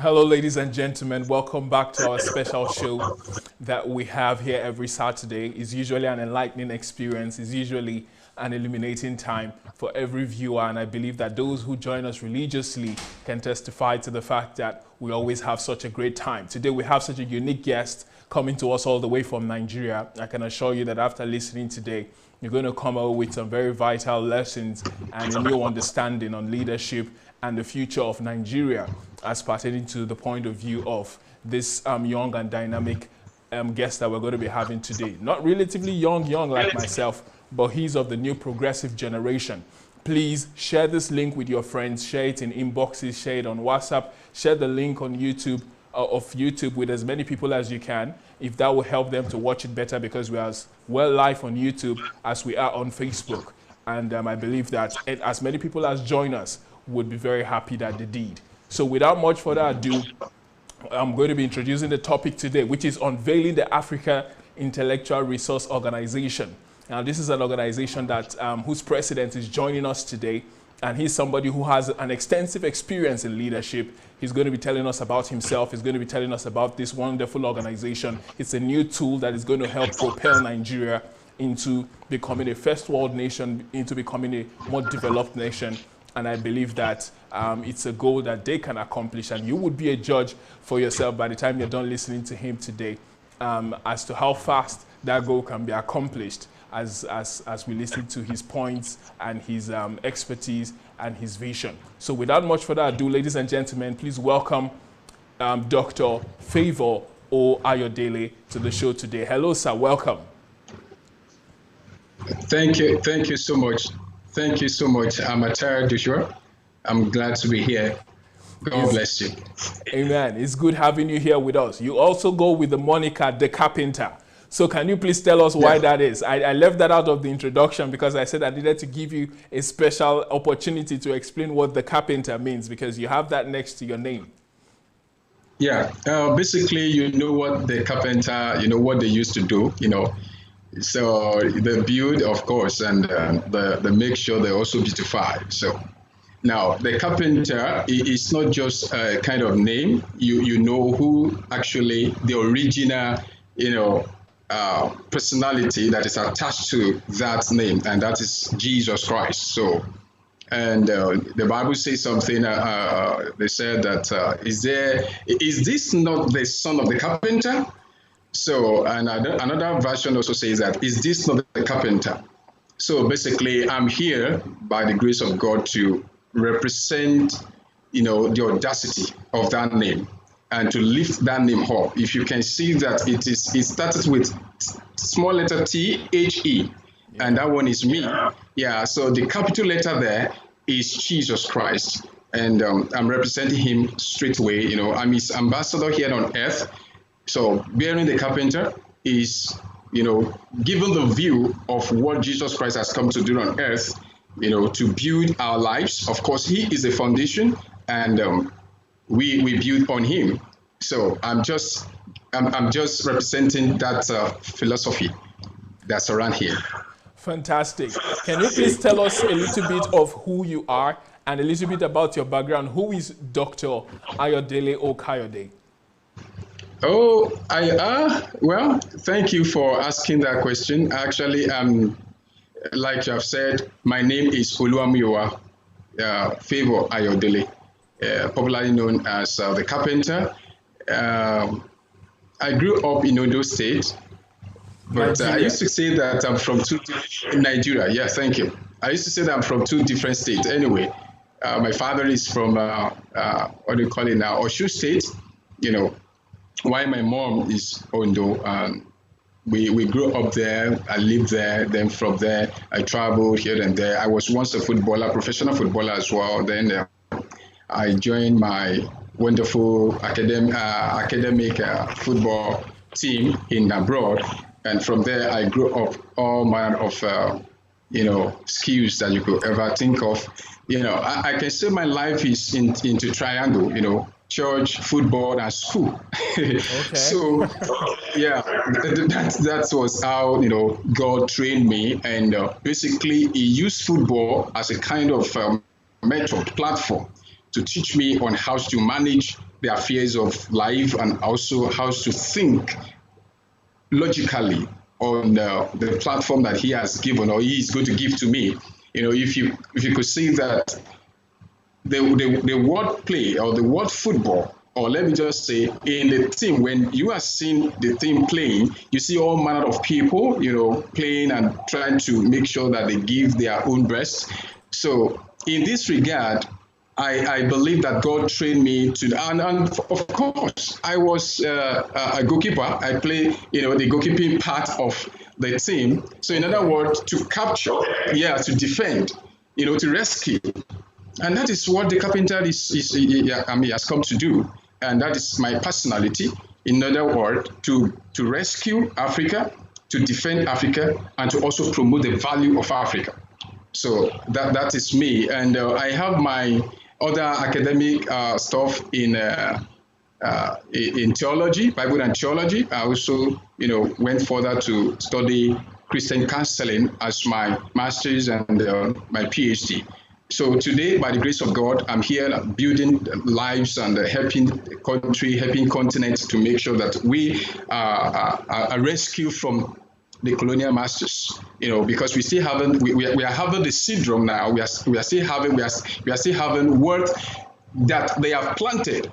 Hello, ladies and gentlemen. Welcome back to our special show that we have here every Saturday. It's usually an enlightening experience. It's usually an illuminating time for every viewer. And I believe that those who join us religiously can testify to the fact that we always have such a great time. Today, we have such a unique guest coming to us all the way from Nigeria. I can assure you that after listening today, you're going to come out with some very vital lessons and a new understanding on leadership and the future of Nigeria as pertaining to the point of view of this young and dynamic guest that we're going to be having today. Not relatively young like myself, but he's of the new progressive generation. Please share this link with your friends, share it in inboxes, share it on WhatsApp, share the link on YouTube, of YouTube with as many people as you can, if that will help them to watch it better, because we are as well live on YouTube as we are on Facebook. And I believe that as many people as join us would be very happy that they did. So without much further ado, I'm going to be introducing the topic today, which is Unveiling the Africa Intellectual Resource Organization. Now, this is an organization that whose president is joining us today, and he's somebody who has an extensive experience in leadership. He's going to be telling us about himself. He's going to be telling us about this wonderful organization. It's a new tool that is going to help propel Nigeria into becoming a first world nation, into becoming a more developed nation. And I believe that it's a goal that they can accomplish, and you would be a judge for yourself by the time you're done listening to him today as to how fast that goal can be accomplished as we listen to his points and his expertise and his vision. So without much further ado, ladies and gentlemen, please welcome Dr. FAVOUR or AYODELE to the show today. Hello, sir. Welcome. Thank you. Thank you so much. Thank you so much, AMATARE Joshua. I'm glad to be here. God bless you. Amen. It's good having you here with us. You also go with the moniker, The Carpenter. So can you please tell us why that is? I left that out of the introduction because I said I needed to give you a special opportunity to explain what The Carpenter means, because you have that next to your name. Yeah, basically, you know what the carpenter, you know what they used to do, you know. So the build, of course, and the make sure they also beautify. So now the carpenter is not just a kind of name. You know who actually the original, you know, personality that is attached to that name, and that is Jesus Christ. So, and the Bible says something. They said that is this not the son of the carpenter? So, and another version also says that, is this not the carpenter? So basically, I'm here by the grace of God to represent, you know, the audacity of that name and to lift that name up. If you can see that it started with small letter T-H-E, and that one is me. Yeah, so the capital letter there is Jesus Christ, and I'm representing him straight away. You know, I'm his ambassador here on earth. So bearing the carpenter is, you know, given the view of what Jesus Christ has come to do on earth, you know, to build our lives. Of course, he is the foundation, and we build on him. So I'm just representing that philosophy that's around here. Fantastic. Can you please tell us a little bit of who you are and a little bit about your background? Who is Dr. AYODELE or Kayode? Oh, well, thank you for asking that question. Actually, like you have said, my name is Oluwamiwa FAVOUR AYODELE, popularly known as the Carpenter. I grew up in Ondo State, but I used to say that I'm from Nigeria. Yeah, thank you. I used to say that I'm from two different states. Anyway, my father is from what do you call it now, Osun State, you know. While my mom is Ondo, we grew up there. I lived there. Then from there, I traveled here and there. I was once a footballer, professional footballer as well. Then I joined my wonderful academic football team in abroad. And from there, I grew up all manner of you know, skills that you could ever think of. You know, I can say my life is into triangle. You know, church, football, and school. Okay. So, yeah, that was how, you know, God trained me. And basically, he used football as a kind of method, platform to teach me on how to manage the affairs of life and also how to think logically on the platform that he has given or he is going to give to me. If you could see that the word play or the word football, or let me just say in the team, when you are seeing the team playing, you see all manner of people, playing and trying to make sure that they give their own best. So in this regard, I believe that God trained me to, and of course, I was a goalkeeper. I play, the goalkeeping part of the team. So in other words, to capture, to defend, to rescue. And that is what the carpenter has come to do. And that is my personality. In other words, to rescue Africa, to defend Africa, and to also promote the value of Africa. So that is me. And I have my other academic stuff in theology, Bible and theology. I also, went further to study Christian counseling as my master's and my PhD. So today, by the grace of God, I'm here building lives and helping the country, helping continents to make sure that we are rescued from the colonial masters, because we still haven't, we are having the syndrome now. We are still having words that they have planted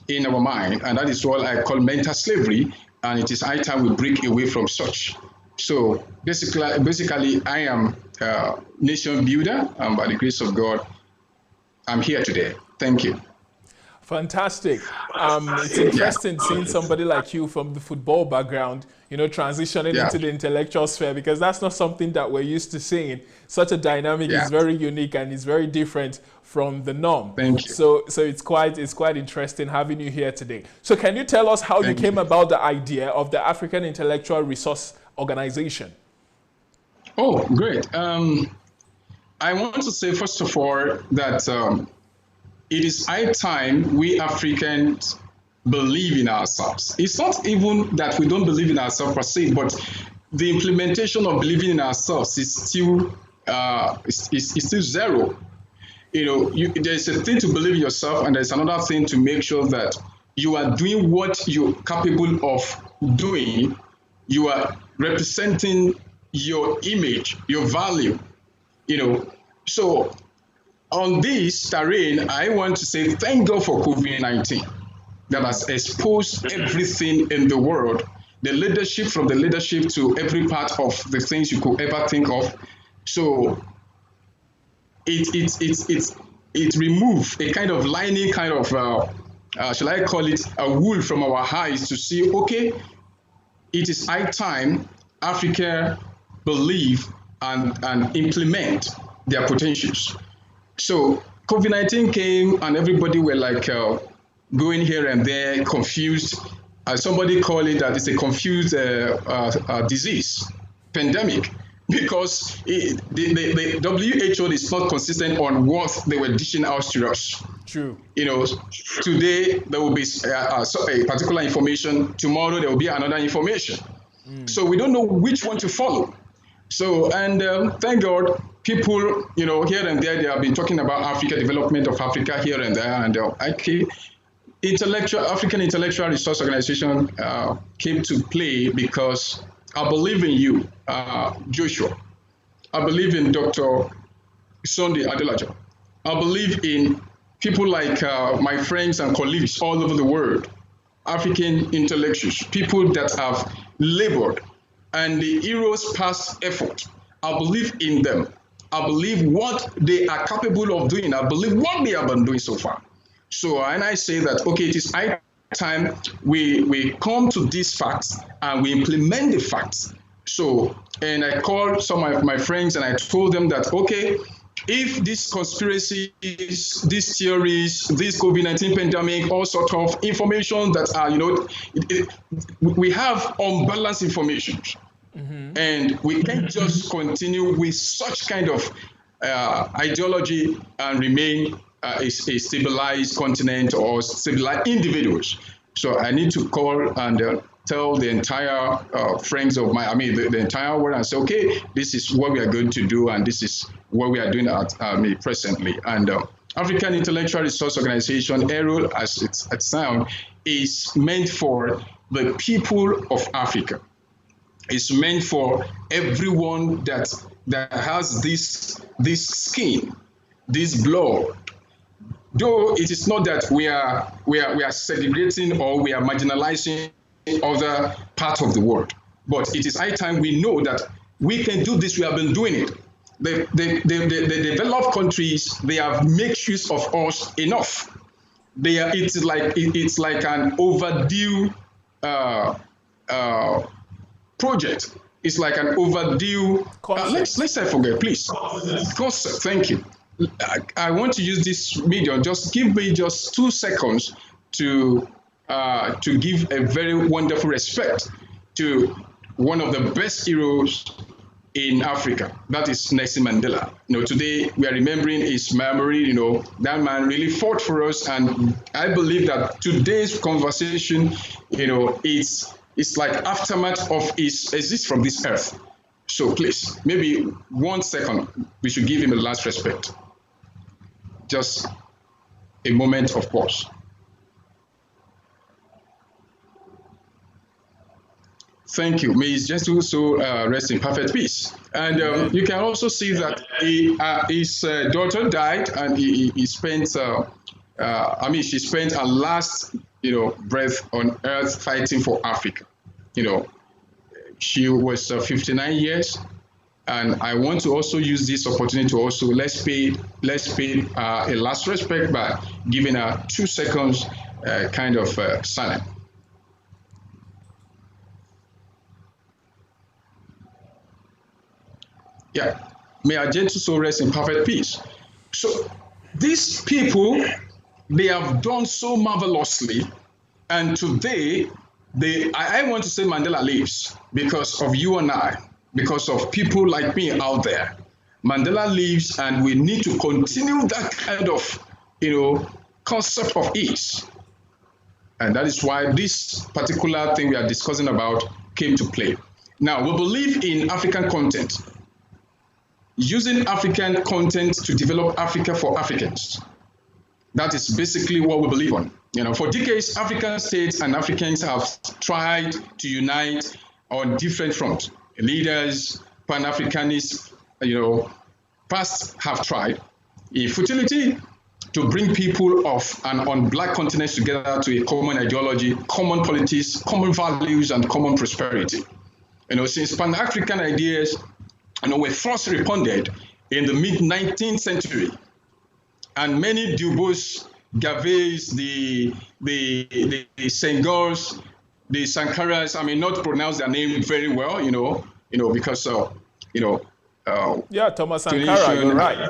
in our mind, and that is what I call mental slavery. And it is high time we break away from such. So basically, I am a nation builder, and by the grace of God, I'm here today. Thank you. Fantastic. It's interesting seeing somebody like you from the football background, transitioning into the intellectual sphere, because that's not something that we're used to seeing. Such a dynamic is very unique and is very different from the norm. Thank you. So it's quite interesting having you here today. So can you tell us how you came about the idea of the African Intellectual Resource Organization? Oh, great. I want to say, first of all, that it is high time we Africans believe in ourselves. It's not even that we don't believe in ourselves per se, but the implementation of believing in ourselves is still zero. There's a thing to believe in yourself, and there's another thing to make sure that you are doing what you're capable of doing. You are representing your image, your value. So on this terrain, I want to say thank God for COVID-19 that has exposed everything in the world, the leadership, from the leadership to every part of the things you could ever think of. So it removed a kind of lining, kind of, shall I call it, a wool from our eyes to see, okay, it is high time Africa believe and implement their potentials. So COVID-19 came and everybody were like going here and there, confused. Somebody called it that it's a confused disease, pandemic, because the WHO is not consistent on what they were dishing out to us. True. Today there will be a particular information, tomorrow there will be another information. So we don't know which one to follow. So, and thank God, people, here and there, they have been talking about Africa, development of Africa here and there. And African Intellectual Resource Organization came to play because I believe in you, Joshua. I believe in Dr. Sunday Adelaja. I believe in people like my friends and colleagues all over the world, African intellectuals, people that have labored, and the heroes' past effort. I believe in them. I believe what they are capable of doing. I believe what they have been doing so far. So, and I say that, okay, it is high time we come to these facts and we implement the facts. So, and I called some of my friends and I told them that, okay, if these conspiracies, these theories, this COVID-19 pandemic, all sort of information that are, we have unbalanced information. Mm-hmm. And we can't just continue with such kind of ideology and remain a civilized continent or civilized individuals. So I need to call and tell the entire friends of the entire world and say, okay, this is what we are going to do, and this is what we are doing at presently. And African Intellectual Resource Organization, Airo, as it's sound, is meant for the people of Africa. It's meant for everyone that has this skin, this blood. Though it is not that we are segregating or we are marginalizing other parts of the world, but it is high time we know that we can do this. We have been doing it. The developed countries, they have made use of us enough. It's like an overdue project. It's like an overdue. Let's say forget, please. Concept. Thank you. I want to use this medium. Just give me just 2 seconds to give a very wonderful respect to one of the best heroes in Africa. That is Nelson Mandela. Today we are remembering his memory. That man really fought for us, and I believe that today's conversation, it's like aftermath of his exist from this earth. So please, maybe 1 second, we should give him the last respect. Just a moment of pause. Thank you. May his gentle soul rest in perfect peace. And you can also see that his daughter died, and he spent. She spent her last, breath on earth fighting for Africa. She was 59 years, and I want to also use this opportunity to also let's pay a last respect by giving her 2 seconds kind of silence. Yeah, may our gentle soul rest in perfect peace. So these people, they have done so marvelously, and today, I want to say Mandela lives because of you and I, because of people like me out there. Mandela lives, and we need to continue that kind of, concept of ease. And that is why this particular thing we are discussing about came to play. Now, we believe in African content. Using African content to develop Africa for Africans. That is basically what we believe on. For decades, African states and Africans have tried to unite on different fronts. Leaders, Pan-Africanists, past have tried. In futility, to bring people of and on black continents together to a common ideology, common politics, common values, and common prosperity. Since Pan-African ideas were first responded in the mid-19th century, and many Dubos, Gaveys, the Sengors, the Sankaras, I may not pronounce their name very well, because yeah, Thomas Sankara, you're right.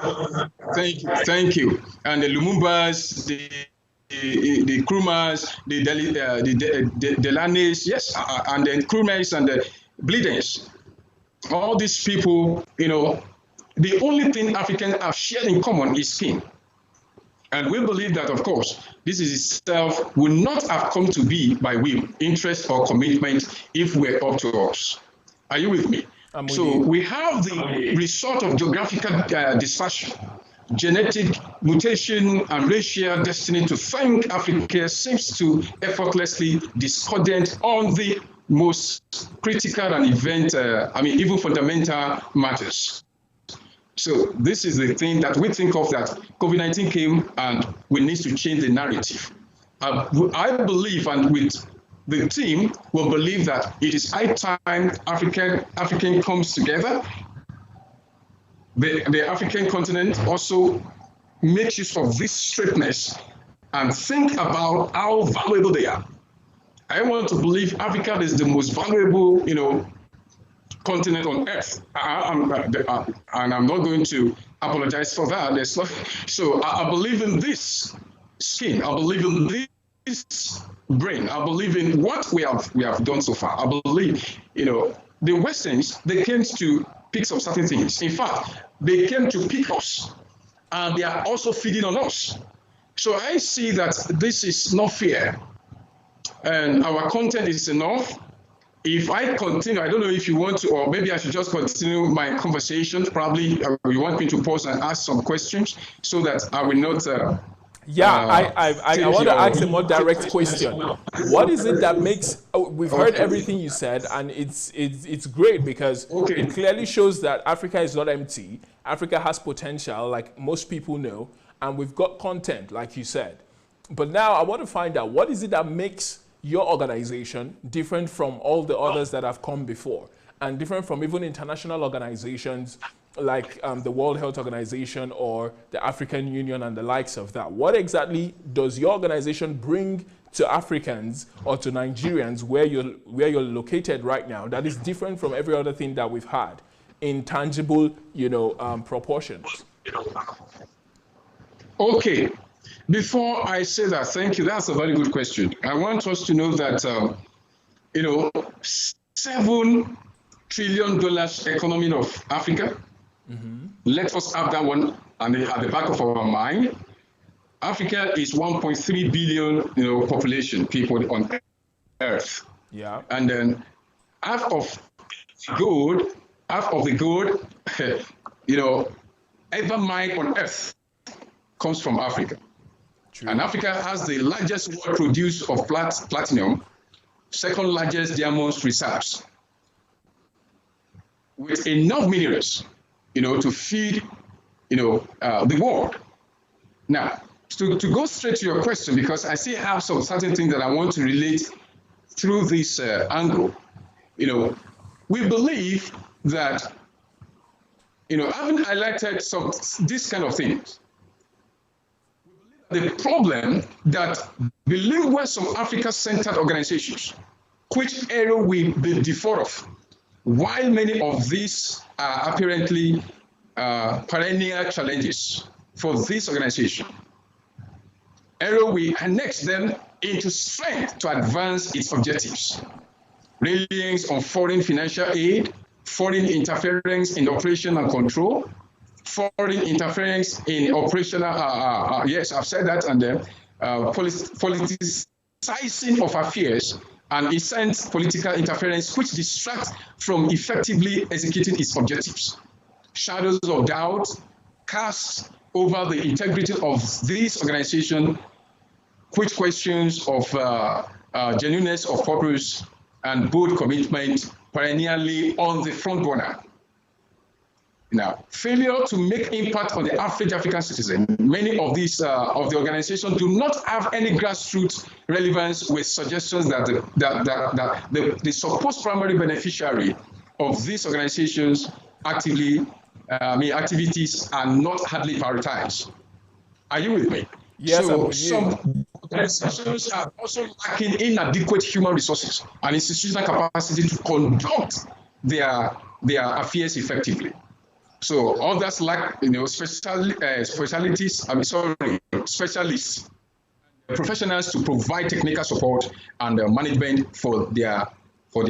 Thank you. And the Lumumbas, the Krumas, the Delanes, yes, and the Krumas and the Bleedens. All these people, the only thing Africans have shared in common is skin. And we believe that, of course, this is itself would not have come to be by will, interest, or commitment if we're up to us. Are you with me? So we have the result of geographical dispersion, genetic mutation, and racial destiny to thank Africa seems to effortlessly discordant on the most critical and even fundamental matters. So this is the thing that we think of, that COVID-19 came and we need to change the narrative. I believe, and with the team, will believe that it is high time African comes together. The African continent also makes use of this straightness and think about how valuable they are. I want to believe Africa is the most valuable, continent on earth. And I'm not going to apologize for that. So I believe in this skin. I believe in this brain. I believe in what we have done so far. I believe, the Westerns, they came to pick some certain things. In fact, they came to pick us, and they are also feeding on us. So I see that this is not fair, and our content is enough. if I continue, I don't know if you want to, or maybe I should just continue my conversation. Probably you want me to pause and ask some questions so that I will not. I want to ask a more direct question. What is it that makes? We've heard everything you said, and it's great because it clearly shows that Africa is not empty. Africa has potential, like most people know, and we've got content, like you said. But now I want to find out, what is it that makes your organization different from all the others that have come before, and different from even international organizations like the World Health Organization or the African Union and the likes of that? What exactly does your organization bring to Africans or to Nigerians where you're located right now that is different from every other thing that we've had in tangible, proportions? Okay. Before I say that, thank you. That's a very good question. I want us to know that, $7 trillion economy of Africa. Let us have that one at the back of our mind. Africa is 1.3 billion, population, people on Earth. Yeah. And then half of the gold, ever mined on Earth comes from Africa. True. And Africa has the largest world produce of platinum, second largest diamonds reserves, with enough minerals, to feed, the world. Now, to go straight to your question, because I still have some certain things that I want to relate through this angle. We believe that, having highlighted this kind of things, the problem that bilingual some Africa-centered organizations, which Airo will be the default of, while many of these are apparently perennial challenges for this organization, Airo will annex them into strength to advance its objectives. Reliance on foreign financial aid, foreign interference in operation and control, foreign interference in operational, yes, I've said that, and politicizing of affairs and incent political interference which distract from effectively executing its objectives. Shadows of doubt cast over the integrity of this organization, which questions of genuineness of purpose and bold commitment perennially on the front burner. Now, failure to make impact on the average African citizen, many of these of the organizations do not have any grassroots relevance, with suggestions that the supposed primary beneficiary of these organizations activities are not hardly prioritized. Are you with me? Yes, so some organizations are also lacking inadequate human resources and institutional capacity to conduct their affairs effectively. So others lack, specialists, professionals to provide technical support and management for their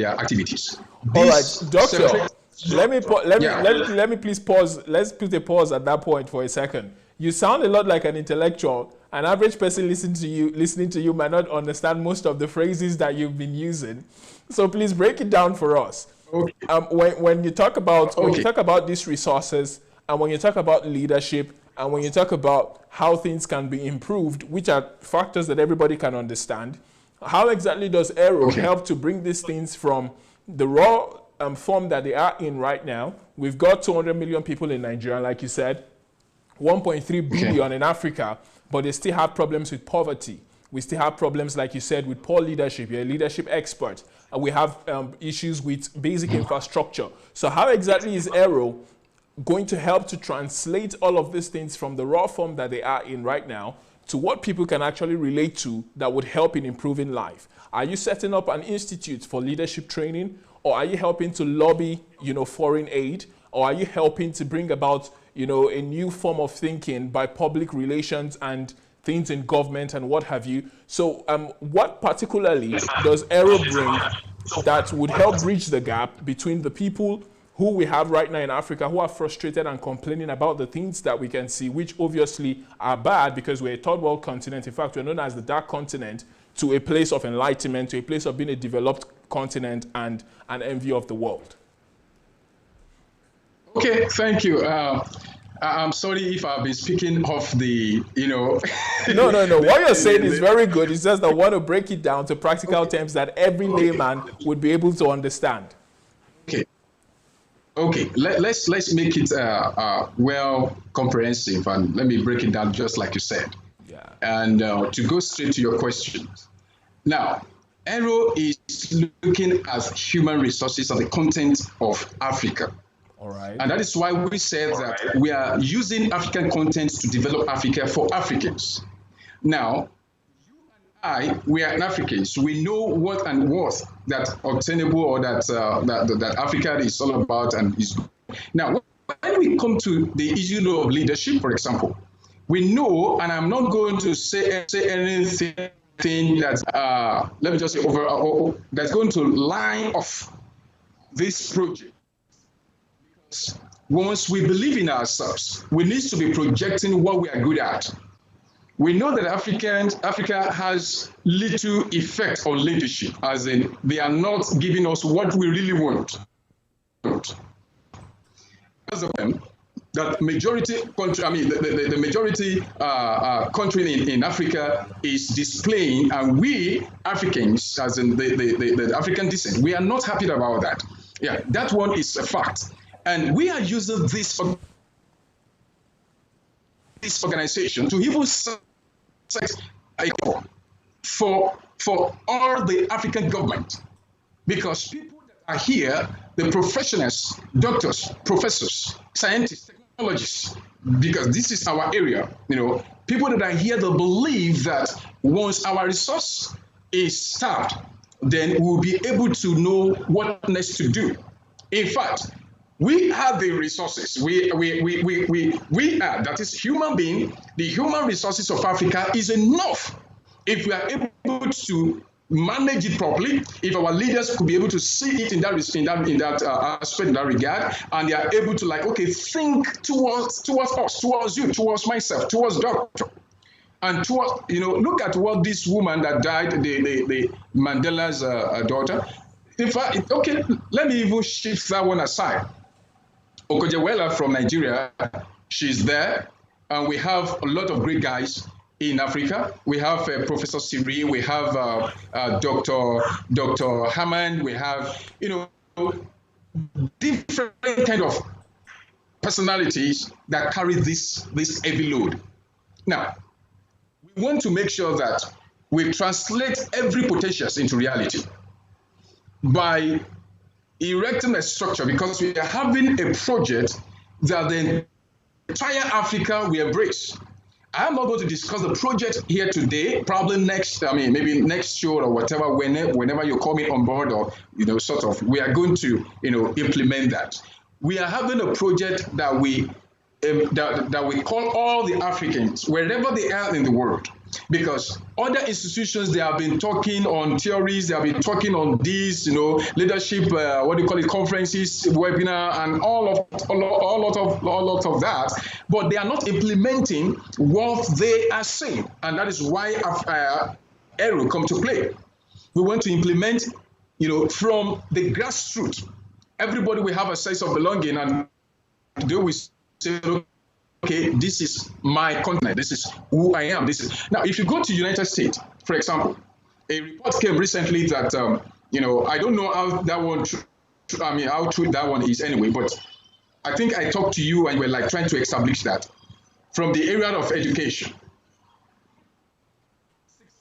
activities. All right, Doctor. Let me please pause. Let's put a pause at that point for a second. You sound a lot like an intellectual. An average person listening to you might not understand most of the phrases that you've been using. So please break it down for us. Okay. When you talk about these resources, and when you talk about leadership, and when you talk about how things can be improved, which are factors that everybody can understand, how exactly does Airo help to bring these things from the raw form that they are in right now? We've got 200 million people in Nigeria, like you said, 1.3 billion in Africa, but they still have problems with poverty. We still have problems, like you said, with poor leadership. You're a leadership expert. And we have issues with basic infrastructure. So how exactly is Airo going to help to translate all of these things from the raw form that they are in right now to what people can actually relate to that would help in improving life? Are you setting up an institute for leadership training? Or are you helping to lobby, foreign aid? Or are you helping to bring about, a new form of thinking by public relations and things in government and what have you? So what particularly does Airo bring that would help bridge the gap between the people who we have right now in Africa who are frustrated and complaining about the things that we can see, which obviously are bad because we're a third world continent. In fact, we're known as the dark continent, to a place of enlightenment, to a place of being a developed continent and an envy of the world. Okay, thank you. I'm sorry if I've been speaking off the, No. What you're saying is very good. It's just that I want to break it down to practical terms that every layman would be able to understand. Okay. Let's make it well comprehensive, and let me break it down just like you said. Yeah. And to go straight to your questions. Now, Airo is looking at human resources and the content of Africa. All right. And that is why we said that we are using African content to develop Africa for Africans. Now, we are Africans. We know what and what that obtainable or that Africa is all about and is. Now, when we come to the issue of leadership, for example, we know, and I'm not going to say anything that let me just say that's going to line off this project. Once we believe in ourselves, we need to be projecting what we are good at. We know that Africa has little effect on leadership, as in they are not giving us what we really want. Because of them, that majority country, the majority country in Africa is displaying, and we Africans, as in the African descent, we are not happy about that. Yeah, that one is a fact. And we are using this organization to even set for all the African government, because people that are here, the professionals, doctors, professors, scientists, technologists, because this is our area, people that are here, they believe that once our resource is starved, then we'll be able to know what next to do. In fact, we have the resources. We are, that is human being, the human resources of Africa is enough. If we are able to manage it properly, if our leaders could be able to see it in that aspect, in that regard, and they are able to think towards us, towards you, towards myself, towards doctor, and towards, look at what this woman that died, the Mandela's daughter. In fact, okay, let me even shift that one aside. Okojewela from Nigeria, she's there, and we have a lot of great guys in Africa. We have Professor Siri, we have Dr. Hammond, we have, different kind of personalities that carry this heavy load. Now, we want to make sure that we translate every potentials into reality by erecting a structure, because we are having a project that the entire Africa will embrace. I'm not going to discuss the project here today, probably maybe next show or whatever, whenever you call me on board, or, we are going to, implement that. We are having a project that we call all the Africans, wherever they are in the world. Because other institutions, they have been talking on theories, they have been talking on these, leadership, conferences, webinar, and all lot of that. But they are not implementing what they are saying, and that is why Airo come to play. We want to implement, from the grassroots. Everybody will have a sense of belonging, and they will say, okay, this is my continent. This is who I am. Now, if you go to United States, for example, a report came recently that I don't know how that one, how true that one is anyway. But I think I talked to you and we're trying to establish that from the area of education.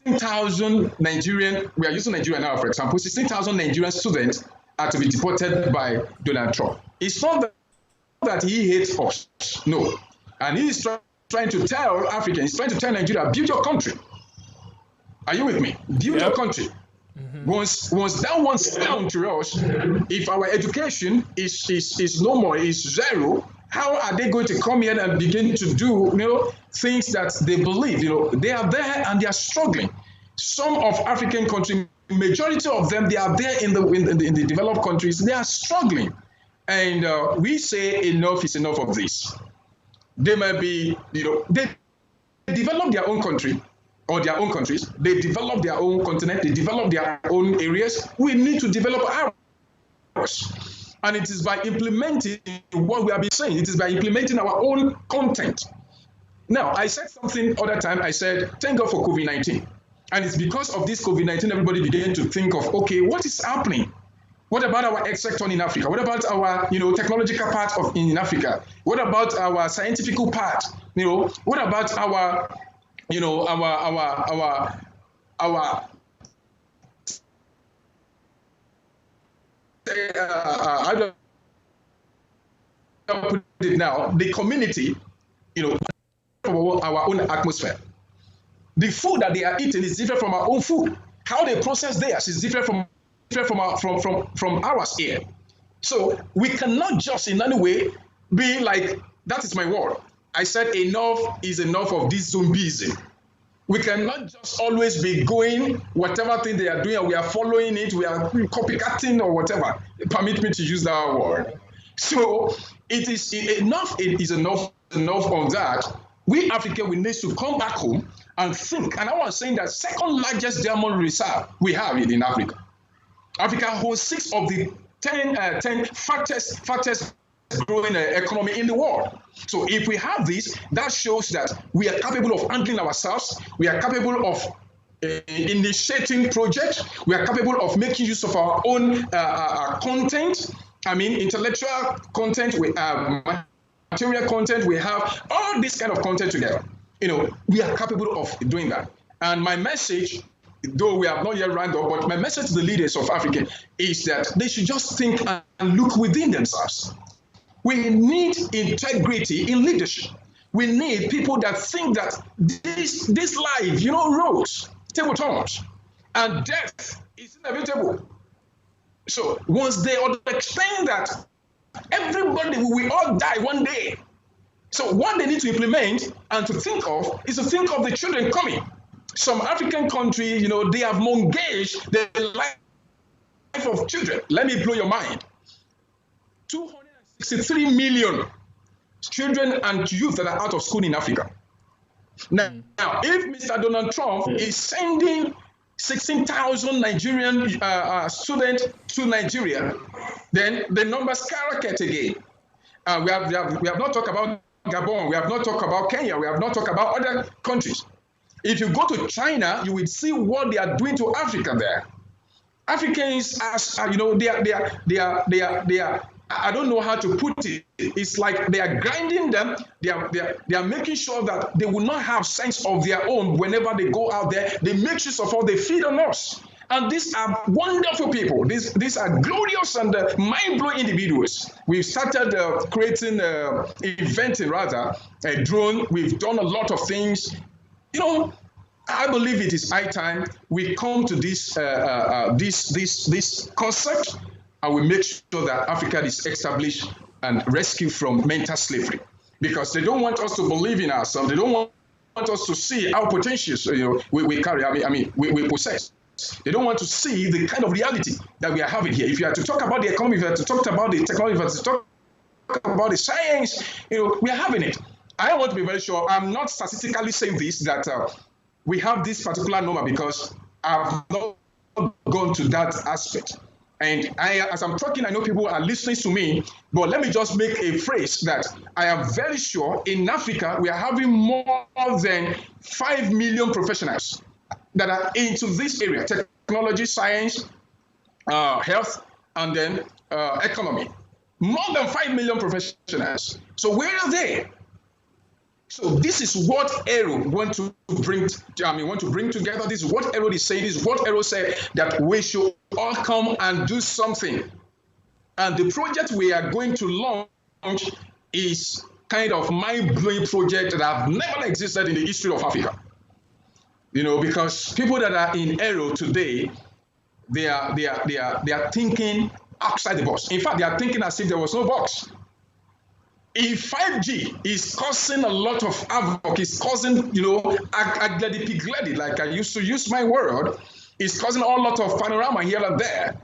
16,000 Nigerian. We are using Nigeria now, for example. 16,000 Nigerian students are to be deported by Donald Trump. It's not that he hates us, no. And he is trying to tell Africans, he's trying to tell Nigeria, build your country. Are you with me? Build your country. Mm-hmm. Once that one's down to us, if our education is no more, is zero, how are they going to come here and begin to do things that they believe? They are there and they are struggling. Some of African countries, majority of them, they are there in the developed countries, they are struggling. And we say enough is enough of this. They might be, they develop their own country. or their own countries. They develop their own continent. They develop their own areas. We need to develop ours. And it is by implementing what we have been saying. It is by implementing our own content. Now, I said something other time. I said, thank God for COVID-19. And it's because of this COVID-19, everybody began to think of, okay, what is happening? What about our X sector in Africa? What about our, technological part in Africa? What about our scientific part? What about our, I don't put it now, the community, our own atmosphere. The food that they are eating is different from our own food. How they process theirs is different from ours here. So we cannot just in any way be like, that is my word. I said enough is enough of this zombieism. We cannot just always be going whatever thing they are doing and we are following it, we are copycatting or whatever. Permit me to use that word. So it is enough of that. We Africans, we need to come back home and think. And I was saying that second largest diamond reserve we have in Africa. Africa holds 6 of the 10 fastest growing economy in the world. So if we have this, that shows that we are capable of handling ourselves. We are capable of initiating projects. We are capable of making use of our own content. I mean, intellectual content, we have material content, we have all this kind of content together. We are capable of doing that. And my message, though we have not yet rounded up, but my message to the leaders of Africa is that they should just think and look within themselves. We need integrity in leadership. We need people that think that this life, roads, table turns, and death is inevitable. So once they understand that everybody, we all die one day. So what they need to implement and to think of is to think of the children coming. Some African countries, they have mortgaged the life of children. Let me blow your mind. 263 million children and youth that are out of school in Africa. Now, if Mr. Donald Trump is sending 16,000 Nigerian students to Nigeria, then the numbers skyrocket again. We have not talked about Gabon, we have not talked about Kenya, we have not talked about other countries. If you go to China, you will see what they are doing to Africa there. Africans, they are. I don't know how to put it. It's like they are grinding them. They are making sure that they will not have sense of their own whenever they go out there. They make use of all they feed on us. And these are wonderful people. These are glorious and mind-blowing individuals. We've started inventing a drone. We've done a lot of things. I believe it is high time we come to this concept, and we make sure that Africa is established and rescued from mental slavery, because they don't want us to believe in ourselves. They don't want us to see our potentials we carry. We possess. They don't want to see the kind of reality that we are having here. If you have to talk about the economy, if you have to talk about the technology, if you have to talk about the science, we are having it. I want to be very sure. I'm not statistically saying this, that we have this particular number, because I've not gone to that aspect. And as I'm talking, I know people are listening to me, but let me just make a phrase that I am very sure in Africa, we are having more than 5 million professionals that are into this area: technology, science, health, and then economy. More than 5 million professionals. So where are they? So this is what Airo want to bring together. This is what Airo is saying. This is what Airo said, that we should all come and do something. And the project we are going to launch is kind of mind-blowing project that have never existed in the history of Africa. Because people that are in Airo today, they are thinking outside the box. In fact, they are thinking as if there was no box. If 5G is causing a lot of havoc, it's causing, agledy-pigledy, like I used to use my word, it's causing a lot of panorama here and there.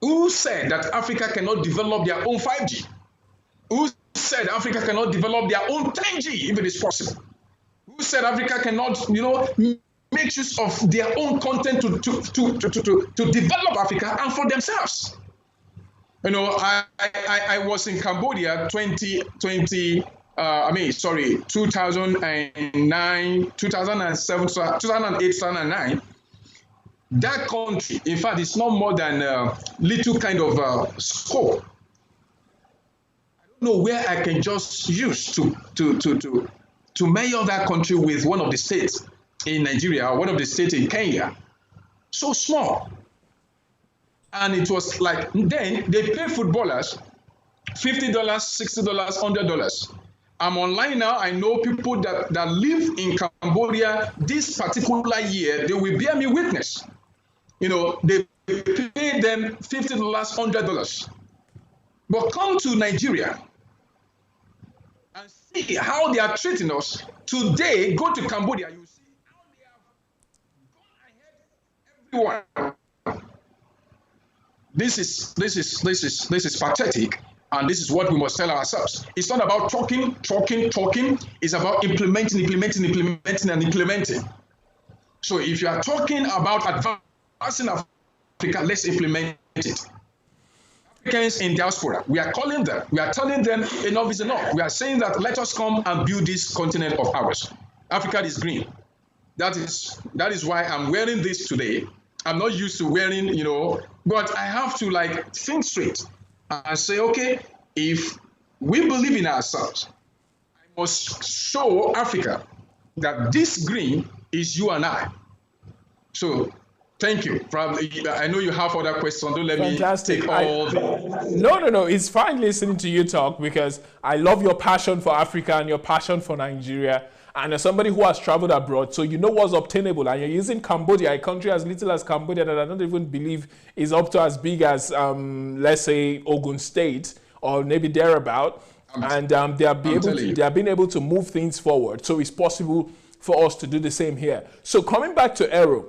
Who said that Africa cannot develop their own 5G? Who said Africa cannot develop their own 10G if it is possible? Who said Africa cannot, make use of their own content to develop Africa and for themselves. I was in Cambodia 2009, 2007, 2008, 2009. That country, in fact, it's not more than a little kind of scope. I don't know where I can just use to measure that country with one of the states in Nigeria or one of the states in Kenya. So small. And it was like, then they pay footballers $50, $60, $100. I'm online now. I know people that live in Cambodia this particular year. They will bear me witness. They pay them $50, $100. But come to Nigeria and see how they are treating us. Today, go to Cambodia, you see how they have gone ahead everyone. This is pathetic, and this is what we must tell ourselves. It's not about talking. It's about implementing. So if you are talking about advancing Africa, let's implement it. Africans in diaspora, we are calling them. We are telling them enough is enough. We are saying that let us come and build this continent of ours. Africa is green. That is why I'm wearing this today. I'm not used to wearing, but I have to think straight and say, okay, if we believe in ourselves, I must show Africa that this green is you and I. So thank you. I know you have other questions. Don't let Fantastic. me take all No. It's fine listening to you talk because I love your passion for Africa and your passion for Nigeria. And as somebody who has traveled abroad, so you know what's obtainable, and you're using Cambodia, a country as little as Cambodia that I don't even believe is up to as big as, let's say, Ogun State, or maybe thereabout, and they are being able to move things forward. So it's possible for us to do the same here. So coming back to Airo,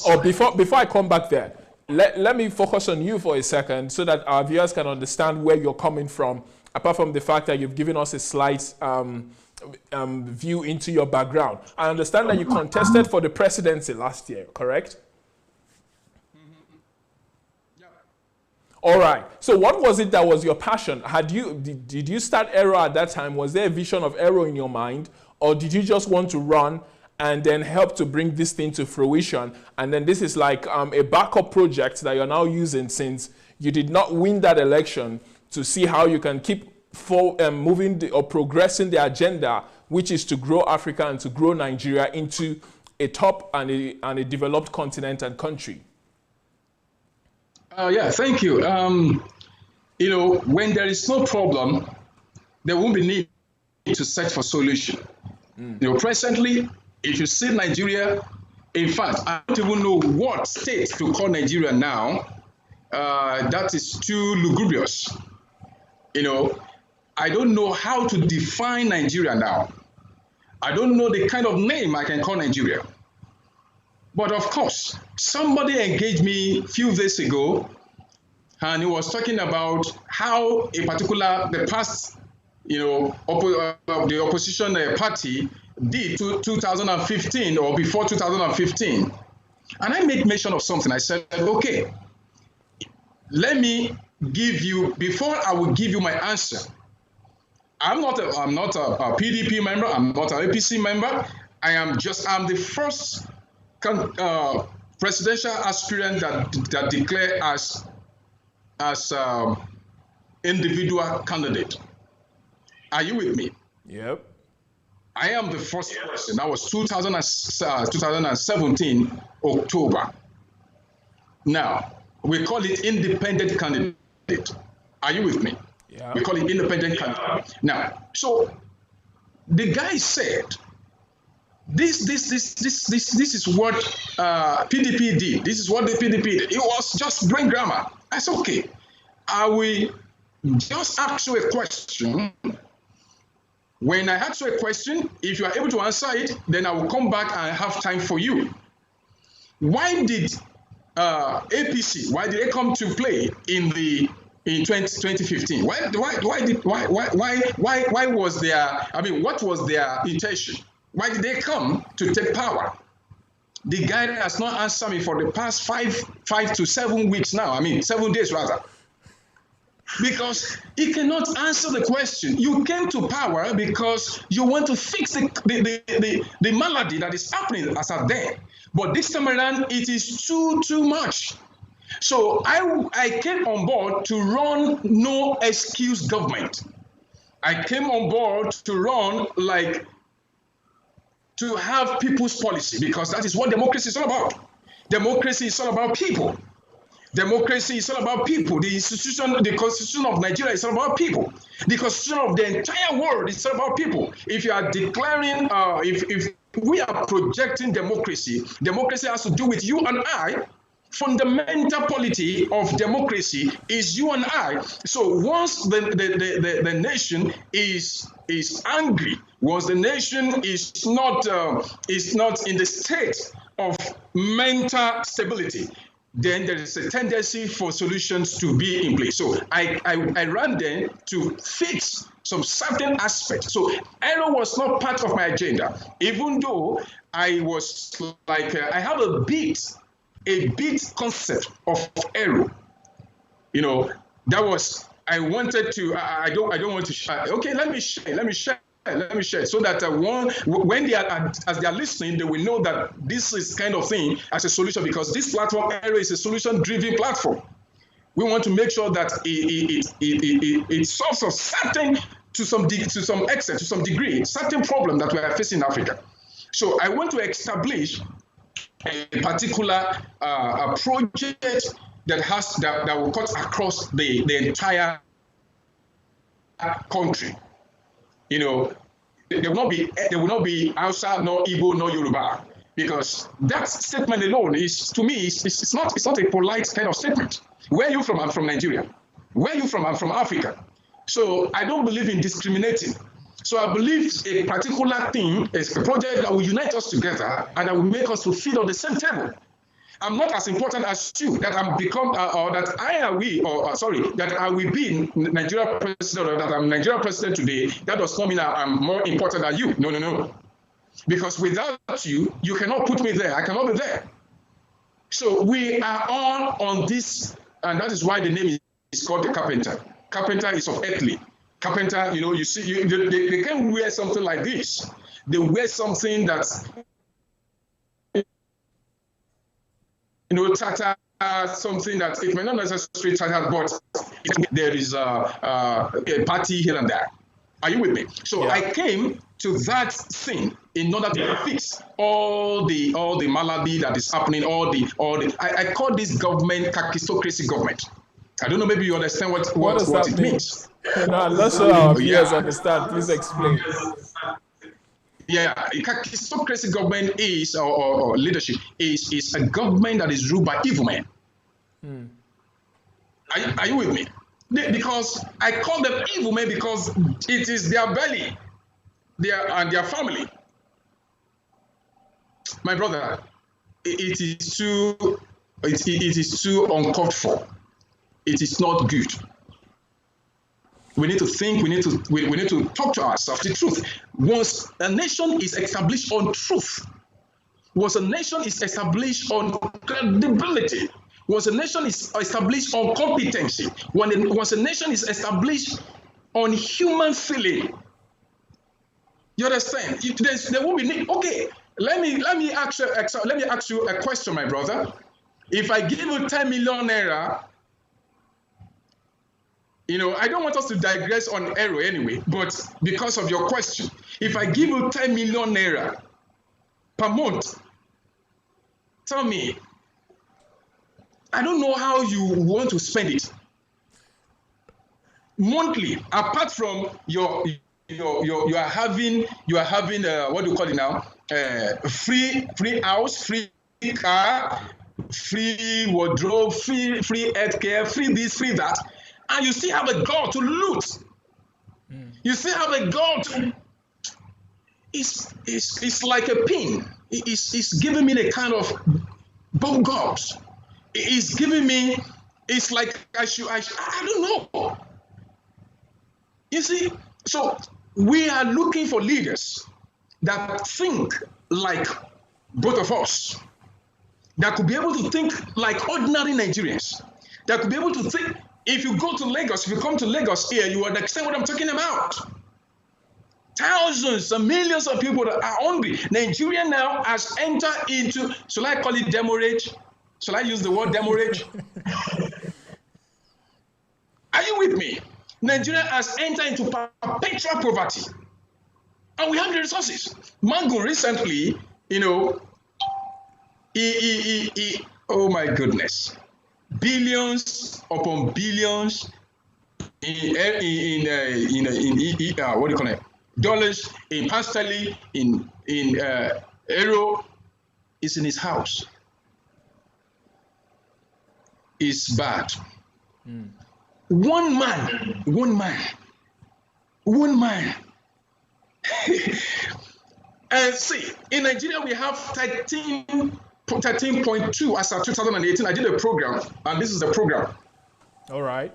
or before I come back there, let me focus on you for a second so that our viewers can understand where you're coming from, apart from the fact that you've given us a slight view into your background. I understand that you contested for the presidency last year, correct? Yeah. All right. So what was it that was your passion? Did you start Airo at that time? Was there a vision of Airo in your mind? Or did you just want to run and then help to bring this thing to fruition? And then this is like a backup project that you're now using since you did not win that election to see how you can keep moving or progressing the agenda, which is to grow Africa and to grow Nigeria into a top and a developed continent and country. Yeah, thank you. When there is no problem, there won't be need to search for solution. Presently, if you see Nigeria, in fact, I don't even know what state to call Nigeria now. That is too lugubrious. I don't know how to define Nigeria now. I don't know the kind of name I can call Nigeria. But of course, somebody engaged me a few days ago, and he was talking about how the past, the opposition party did 2015 or before 2015. And I made mention of something. I said, okay, let me give you, before I will give you my answer, I'm not a PDP member. I'm not an APC member. I'm the first presidential aspirant that declared as individual candidate. Are you with me? Yep. I am the first person. That was 2017 October. Now we call it independent candidate. Are you with me? Yeah. We call it independent candidate. Now, so the guy said, this is what PDP did. This is what the PDP did. It was just brain grammar. I said, okay, I will just ask you a question. When I ask you a question, if you are able to answer it, then I will come back and have time for you. Why did APC? Why did they come to play in 2015? Why was their? I mean, what was their intention? Why did they come to take power? The guy has not answered me for the past five to 7 weeks now. I mean, 7 days rather. Because he cannot answer the question. You came to power because you want to fix the malady that is happening as at then. But this time around, it is too much. So I came on board to run no excuse government. I came on board to run to have people's policy, because that is what democracy is all about. Democracy is all about people. Democracy is all about people. The Constitution of Nigeria is all about people. The Constitution of the entire world is all about people. If you are declaring, if we are projecting democracy, democracy has to do with you and I. Fundamental polity of democracy is you and I. So once the nation is angry, once the nation is not in the state of mental stability, then there is a tendency for solutions to be in place. So I ran then to fix some certain aspects. So Airo was not part of my agenda, even though I was I have a bit concept of Airo. You know, that was, I wanted to, I don't want to share. Okay, let me share, so that when they are, as they are listening, they will know that this is kind of thing as a solution, because this platform, Airo, is a solution-driven platform. We want to make sure that it solves a certain, to some extent, to some degree, certain problem that we are facing in Africa. So I want to establish a particular project that will cut across the entire country. You know, there will not be Hausa, nor Igbo, nor Yoruba, because that statement alone is, to me, it's not a polite kind of statement. Where are you from? I'm from Nigeria. Where are you from? I'm from Africa. So I don't believe in discriminating. So I believe a particular thing is a project that will unite us together and that will make us to feed on the same table. I'm not as important as you, that I'm become, or that that I will be Nigeria president, or that I'm Nigeria president today. That does not mean that I'm more important than you. No. Because without you, you cannot put me there. I cannot be there. So we are all on this, and that is why the name is called the carpenter. Carpenter is of earthly. Carpenter, you know, you see, they can't wear something like this. They wear something that's, you know, tata, something that it may not necessarily tata, but there is a party here and there. Are you with me? So yeah. I came to that thing in order to fix all the malady that is happening, I call this government kakistocracy government. I don't know, maybe you understand what it means. No, I'm not sure our viewers understand. Please explain. Yeah, kakistocracy government is, or leadership is a government that is ruled by evil men. Are you with me? Because I call them evil men because it is their belly, and their family. My brother, it is too uncalled for. It is not good. We need to think, we need to talk to ourselves the truth. Once a nation is established on truth, once a nation is established on credibility, once a nation is established on competency, once a nation is established on human feeling, you understand? There will be need. Okay, let me ask you a question, my brother. If I give you 10 million naira, you know, I don't want us to digress on Airo anyway, but because of your question, if I give you 10 million naira per month, tell me, I don't know how you want to spend it monthly. Apart from you are having what do you call it now? Free house, free car, free wardrobe, free healthcare, free this, free that. And you still have a God to loot. You still have a God to. It's like a pin. It's giving me the kind of bogus. It's giving me. It's like I don't know. You see, so we are looking for leaders. that think like both of us, that could be able to think like ordinary Nigerians, that could be able to think. If you go to Lagos, if you come to Lagos here, you understand what I'm talking about. Thousands and millions of people that are hungry. Nigeria now has entered into, shall I call it demurrage? Shall I use the word demurrage? Are you with me? Nigeria has entered into perpetual poverty. And we have the resources. Mango recently, you know, oh my goodness, billions upon billions in what do you call it? Dollars in pound sterling, in Airo, is in his house. It's bad. One man. And see, in Nigeria we have 13.2 as of 2018. I did a program, and this is the program. All right.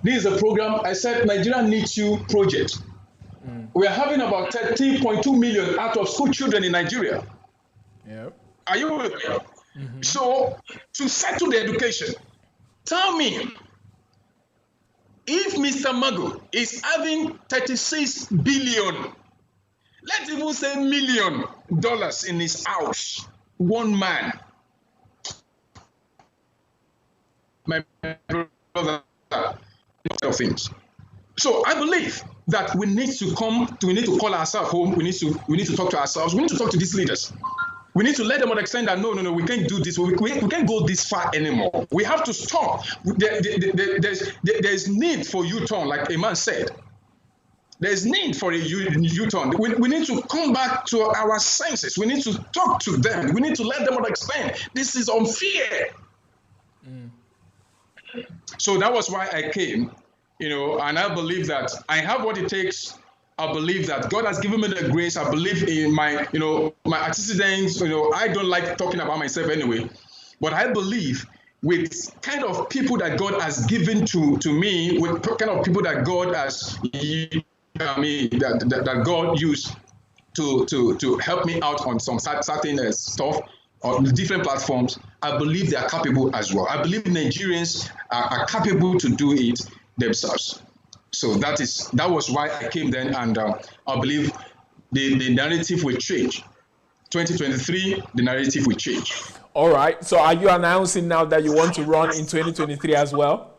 This is a program. I said Nigeria needs you project. We are having about 13.2 million out of school children in Nigeria. Yeah. Are you with me? So to settle the education, tell me, if Mr. Mago is having 36 billion, let's even say $1 million in his house, one man, my brother, of things. So I believe that we need to call ourselves home. We need to talk to ourselves. We need to talk to these leaders. We need to let them understand that no, we can't do this. We can't go this far anymore. We have to stop. There's need for U-turn, like a man said. There's need for a U-turn. We need to come back to our senses. We need to talk to them. We need to let them understand this is unfair. So that was why I came, and I believe that I have what it takes. I believe that God has given me the grace. I believe in my antecedents. I don't like talking about myself anyway, but I believe with kind of people that God has given to me, with kind of people that God has, that God used to help me out on some certain stuff on different platforms. I believe they are capable as well. I believe Nigerians are capable to do it themselves. So that was why I came then, and I believe the narrative will change. 2023, the narrative will change. All right. So are you announcing now that you want to run in 2023 as well?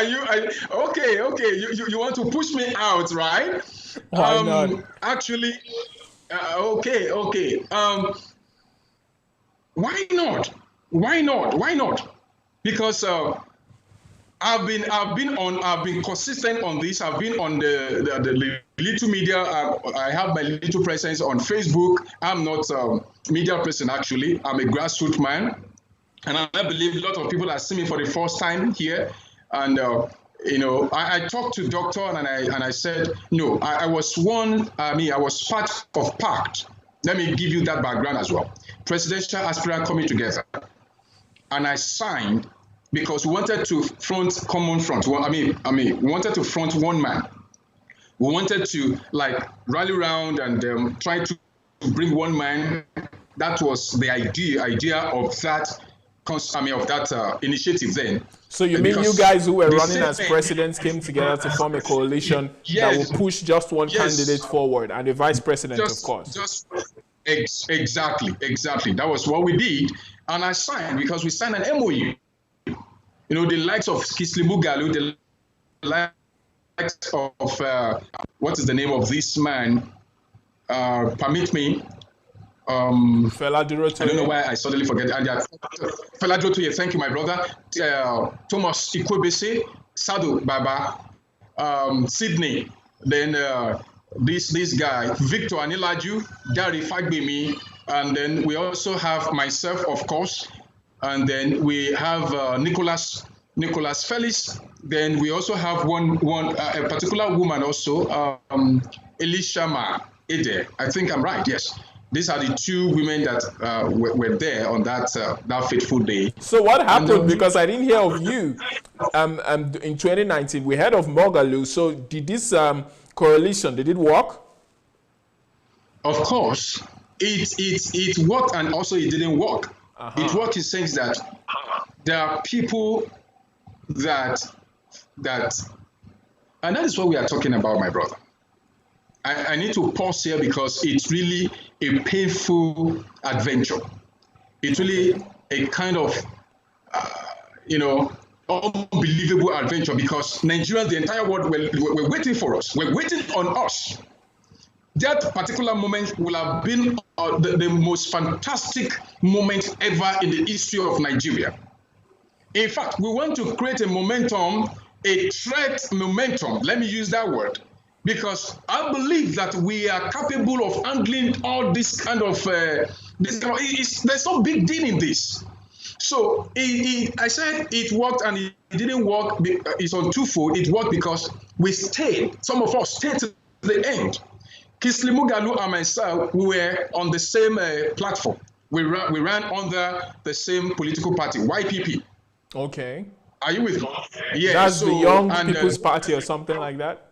Okay. You want to push me out, right? Why not? Actually, okay. Why not? Because I've been consistent on this. I've been on the little media. I have my little presence on Facebook. I'm not a media person actually. I'm a grassroots man, and I believe a lot of people are seeing me for the first time here. And I talked to Doctor and I said no. I was part of PACT. Let me give you that background as well. Presidential aspirant coming together, and I signed. Because we wanted to front common front. Well, we wanted to front one man. We wanted to rally around and try to bring one man. That was the idea of that. Initiative then. So you mean you guys who were running as presidents came together to form a coalition that will push just one candidate forward and the vice president, of course. Exactly. That was what we did, and I signed because we signed an MOU. The likes of Kislimu Galu, the likes of, what is the name of this man? Permit me. Fela Durotoye. I don't know why I suddenly forget. Fela Durotoye, thank you, my brother. Thomas Ikwebese, Sadu Baba, Sydney. Then this guy, Victor Anilaju, Dari Fagbemi, and then we also have myself, of course. And then we have Nicholas Felix. Then we also have a particular woman also, Elishama Ede. I think I'm right, yes. These are the two women that were there on that fateful day. So what happened? Because I didn't hear of you. In 2019, we heard of Mogalu. So did this coalition, did it work? Of course, it worked, and also it didn't work. It worked in the sense that there are people that, and that is what we are talking about, my brother. I need to pause here because it's really a painful adventure. It's really a kind of, unbelievable adventure, because Nigerians, the entire world, were waiting for us. We're waiting on us. That particular moment will have been the most fantastic moment ever in the history of Nigeria. In fact, we want to create a momentum, a threat momentum, let me use that word, because I believe that we are capable of handling all this kind of, there's no big deal in this. So I said it worked and it didn't work. It's on twofold. It worked because we stayed. Some of us stayed to the end. Kingsley Moghalu and myself, we were on the same platform. We ran under the same political party, YPP. Okay. Are you with me? Yeah. That's the Young People's Party or something like that?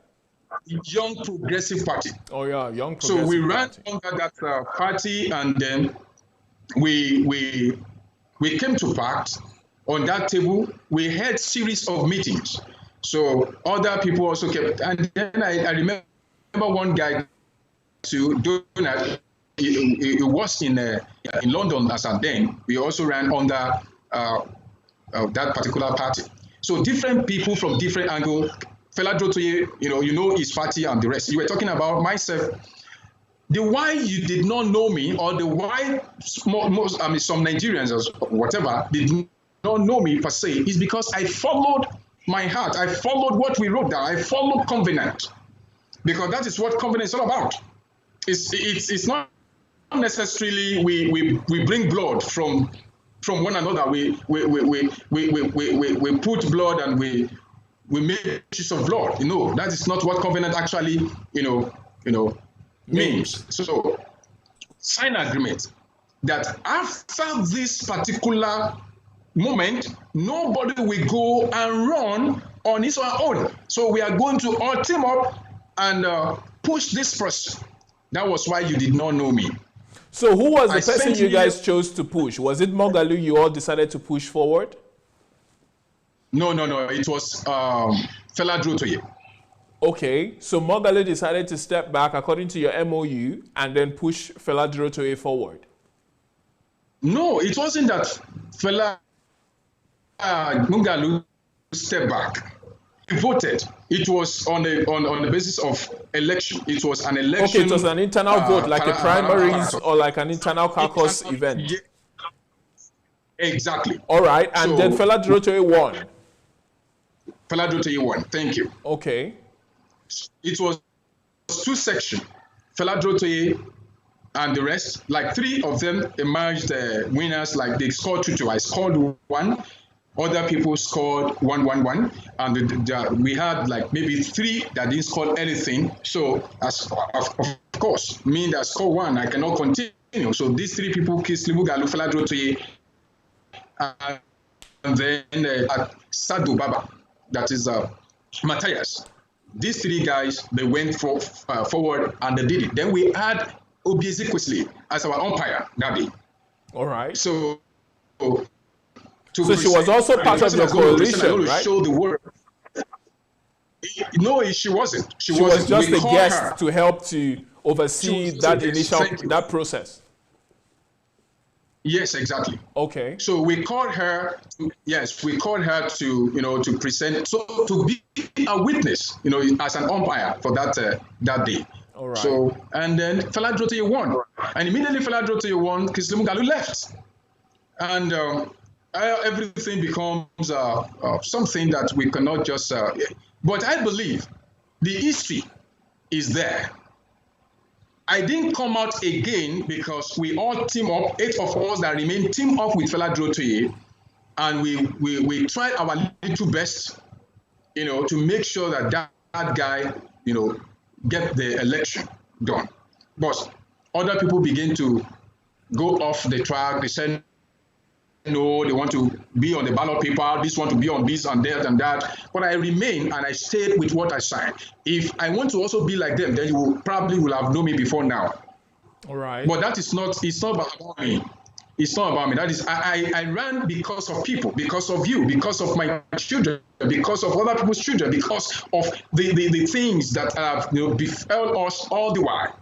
Young Progressive Party. Oh yeah, Young Progressive So we ran Party. under that party, and then we came to pact. On that table, we had series of meetings. So other people also kept, and then I remember one guy to Donald. He was in London as at then. We also ran under that particular party. So different people from different angles. Fela Drotoye, you know his party and the rest. You were talking about myself. The why you did not know me, or the why some Nigerians or whatever did not know me per se, is because I followed my heart. I followed what we wrote down. I followed covenant, because that is what covenant is all about. It's not necessarily we bring blood from one another. We put blood and we make use of blood. That is not what covenant actually means. So sign agreement that after this particular moment, nobody will go and run on his own. So we are going to all team up and push this person. That was why you did not know me. So who was the person you guys chose to push? Was it Moghalu you all decided to push forward? No. It was Fela Drotoye. Okay, so Moghalu decided to step back according to your MOU and then push Fela Drotoye forward. No, it wasn't that Fela Moghalu stepped back. He voted. It was on the basis of election. It was an election. Okay, it was an internal vote, like a primaries or like an internal caucus event. Yeah, exactly. All right, and then Fela Drotoye won. Fela Drotoye won. Thank you. Okay. It was two sections. Fela Drotoye and the rest, like three of them emerged winners. Like they scored 2-2. I scored 1. Other people scored 1-1-1, and we had like maybe 3 that didn't score anything. So, of course, me that score 1, I cannot continue. So these 3 people, Kingsley Moghalu, Fela Drotoye, and then Sadu Baba, that is Matthias. These 3 guys, they went forward and they did it. Then we had Obiezekwesili as our umpire that day. All right. So she was also part of your coalition, right? Show the world. No, she wasn't. She was just a guest to help to oversee that process. Yes, exactly. Okay. So we called her. Yes, we called her to present, so to be a witness, as an umpire for that day. All right. So and then Fela Drotoye won, and immediately Fela Drotoye won, Kingsley Moghalu left, and everything becomes something that we cannot just. But I believe the history is there. I didn't come out again because we all team up, 8 of us that remain team up with Fela Drotoye, and we tried our little best, to make sure that guy, get the election done. But other people begin to go off the track. They said, no, they want to be on the ballot paper, this want to be on this and that and that. But I remain and I stayed with what I signed. If I want to also be like them, then you probably will have known me before now. All right. But that is not, it's not about me. It's not about me. That is, I ran because of people, because of you, because of my children, because of other people's children, because of the things that have befell us all the while.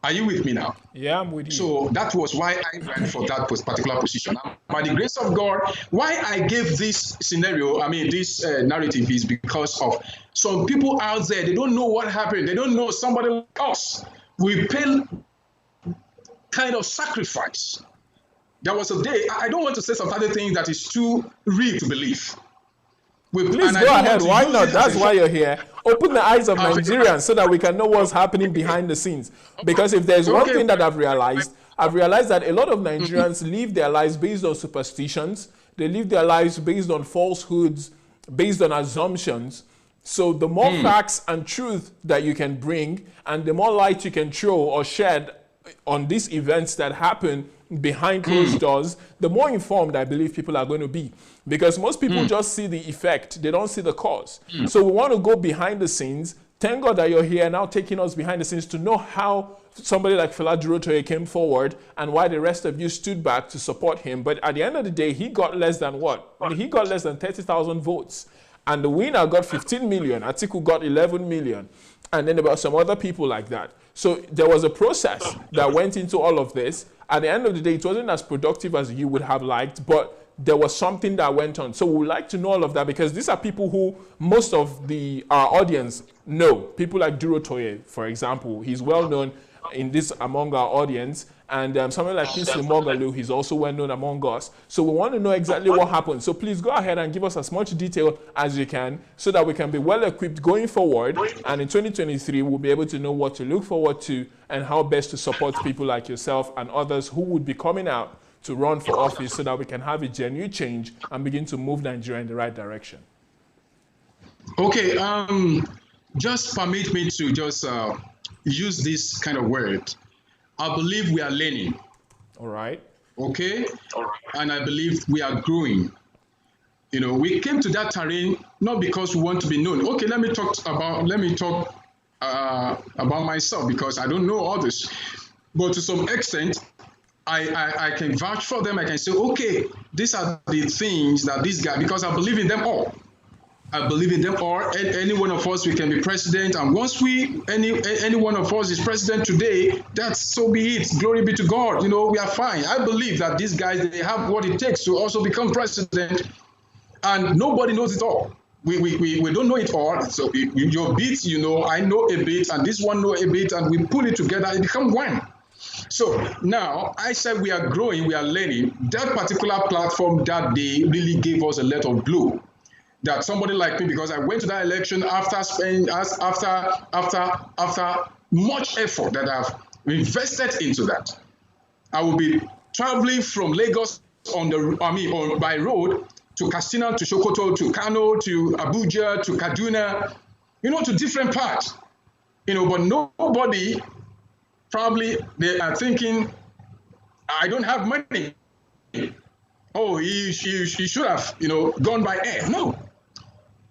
Are you with me now? Yeah, I'm with you. So that was why I ran for that particular position. By the grace of God, why I gave this scenario, this narrative is because of some people out there, they don't know what happened. They don't know somebody like us. We pay kind of sacrifice. There was a day, I don't want to say some other thing that is too real to believe. Please go ahead. Why not? That's why you're here. Open the eyes of Nigerians so that we can know what's happening behind the scenes. Because if there's one thing that I've realized that a lot of Nigerians live their lives based on superstitions. They live their lives based on falsehoods, based on assumptions. So the more facts and truth that you can bring, and the more light you can throw or shed on these events that happen behind closed doors, the more informed I believe people are going to be. Because most people just see the effect, they don't see the cause. So we want to go behind the scenes. Thank God that you're here now taking us behind the scenes to know how somebody like Fela Durotoye came forward and why the rest of you stood back to support him. But at the end of the day, he got less than what? He got less than 30,000 votes. And the winner got 15 million. Atiku got 11 million. And then there were some other people like that. So there was a process that went into all of this. At the end of the day, it wasn't as productive as you would have liked, but there was something that went on. So we would like to know all of that because these are people who most of our audience know. People like Durotoye, for example, he's well known in this among our audience. And someone like Kingsley Moghalu, he's also well known among us. So we want to know exactly what happened. So please go ahead and give us as much detail as you can so that we can be well equipped going forward. And in 2023, we'll be able to know what to look forward to and how best to support people like yourself and others who would be coming out to run for office so that we can have a genuine change and begin to move Nigeria in the right direction. Okay, just permit me to just use this kind of word. I believe we are learning. All right. Okay? All right. And I believe we are growing. We came to that terrain not because we want to be known. Okay, let me talk about myself because I don't know all this. But to some extent, I can vouch for them. I can say, okay, these are the things that this guy, because I believe in them all. I believe in them all. Any one of us, we can be president. And once any one of us is president today, that's so be it. Glory be to God. We are fine. I believe that these guys, they have what it takes to also become president. And nobody knows it all. We don't know it all. So your bit, I know a bit, and this one know a bit, and we pull it together and become one. So now I said we are growing, we are learning. That particular platform that day really gave us a lot of blow. That somebody like me, because I went to that election after much effort that I've invested into that. I will be traveling from Lagos by road to Katsina, to Sokoto, to Kano, to Abuja, to Kaduna, to different parts. But nobody, probably they are thinking, I don't have money. Oh, he should have, gone by air. No.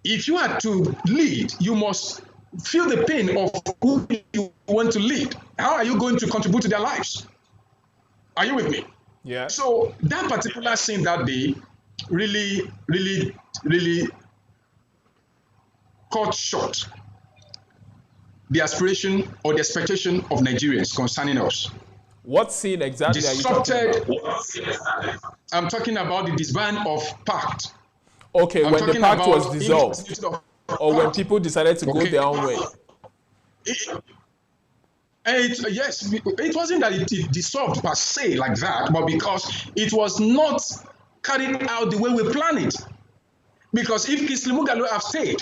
If you are to lead, you must feel the pain of who you want to lead. How are you going to contribute to their lives? Are you with me? Yeah. So that particular scene that day really, really, really cut short the aspiration or the expectation of Nigerians concerning us. What scene exactly are you talking about? I'm talking about the disband of PACT. Okay, when the pact was dissolved, or when people decided to go their own way. Yes, it wasn't that it dissolved per se like that, but because it was not carried out the way we planned it. Because if Kingsley Moghalu have stayed,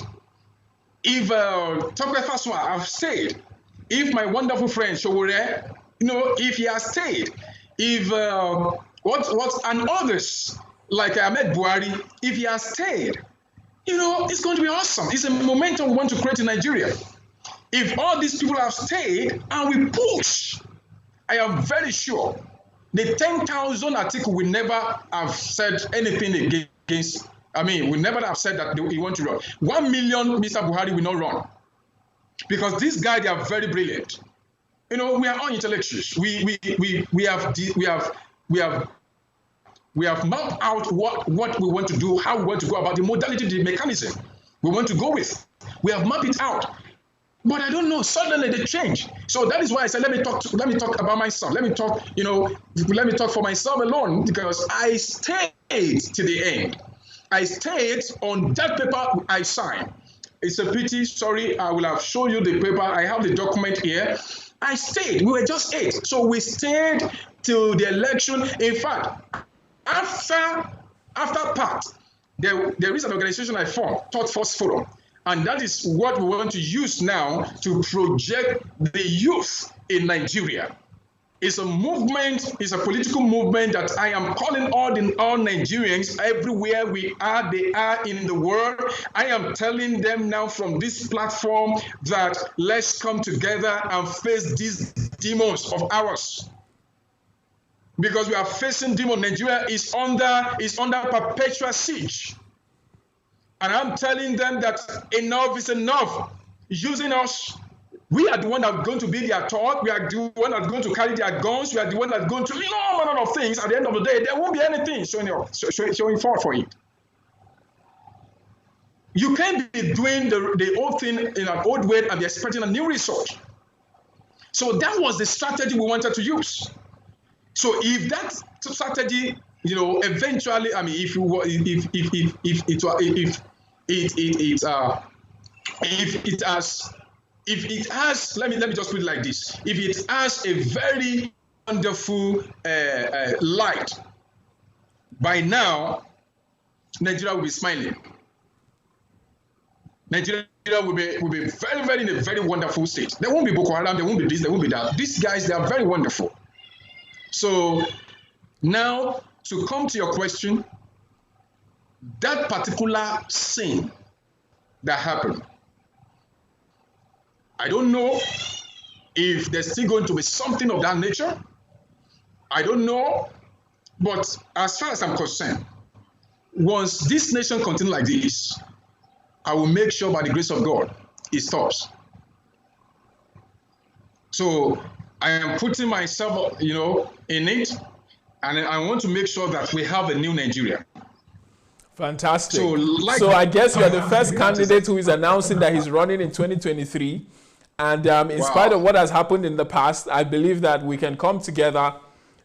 if Tope Fasua have stayed, if my wonderful friend Showore, if he has stayed, if and others like Ahmed Buhari, if he has stayed, it's going to be awesome. It's a momentum we want to create in Nigeria. If all these people have stayed and we push, I am very sure the 10,000 article will never have said anything against, will never have said that he want to run. 1 million Mr. Buhari will not run. Because these guys, they are very brilliant. We are all intellectuals. We have mapped out what we want to do, how we want to go about the modality, the mechanism we want to go with. We have mapped it out. But I don't know, suddenly they change. So that is why I said, let me talk about myself. Let me talk for myself alone, because I stayed to the end. I stayed on that paper I signed. It's a pity, sorry, I will have shown you the paper. I have the document here. I stayed, we were just 8. So we stayed till the election. In fact, after part, there is an organization I formed, Thought Force Forum. And that is what we want to use now to project the youth in Nigeria. It's a movement, it's a political movement that I am calling all Nigerians everywhere they are in the world. I am telling them now from this platform that let's come together and face these demons of ours. Because we are facing demons. Nigeria is under perpetual siege. And I'm telling them that enough is enough. Using us, we are the one that's going to be their talk. We are the one that's going to carry their guns. We are the one that's going to do all manner of things. At the end of the day, there won't be anything showing forth for it. You can't be doing the old thing in an old way and be expecting a new result. So that was the strategy we wanted to use. So if that strategy, eventually, if it has, let me just put it like this: if it has a very wonderful light, by now Nigeria will be smiling. Nigeria will be very, very in a very wonderful state. There won't be Boko Haram, there won't be this, there won't be that. These guys, they are very wonderful. So now, to come to your question, that particular scene that happened, I don't know if there's still going to be something of that nature. I don't know. But as far as I'm concerned, once this nation continues like this, I will make sure by the grace of God, it stops. So I am putting myself, in it, and I want to make sure that we have a new Nigeria. Fantastic. So I guess you're the first candidate who is announcing that he's running in 2023. And in spite of what has happened in the past, I believe that we can come together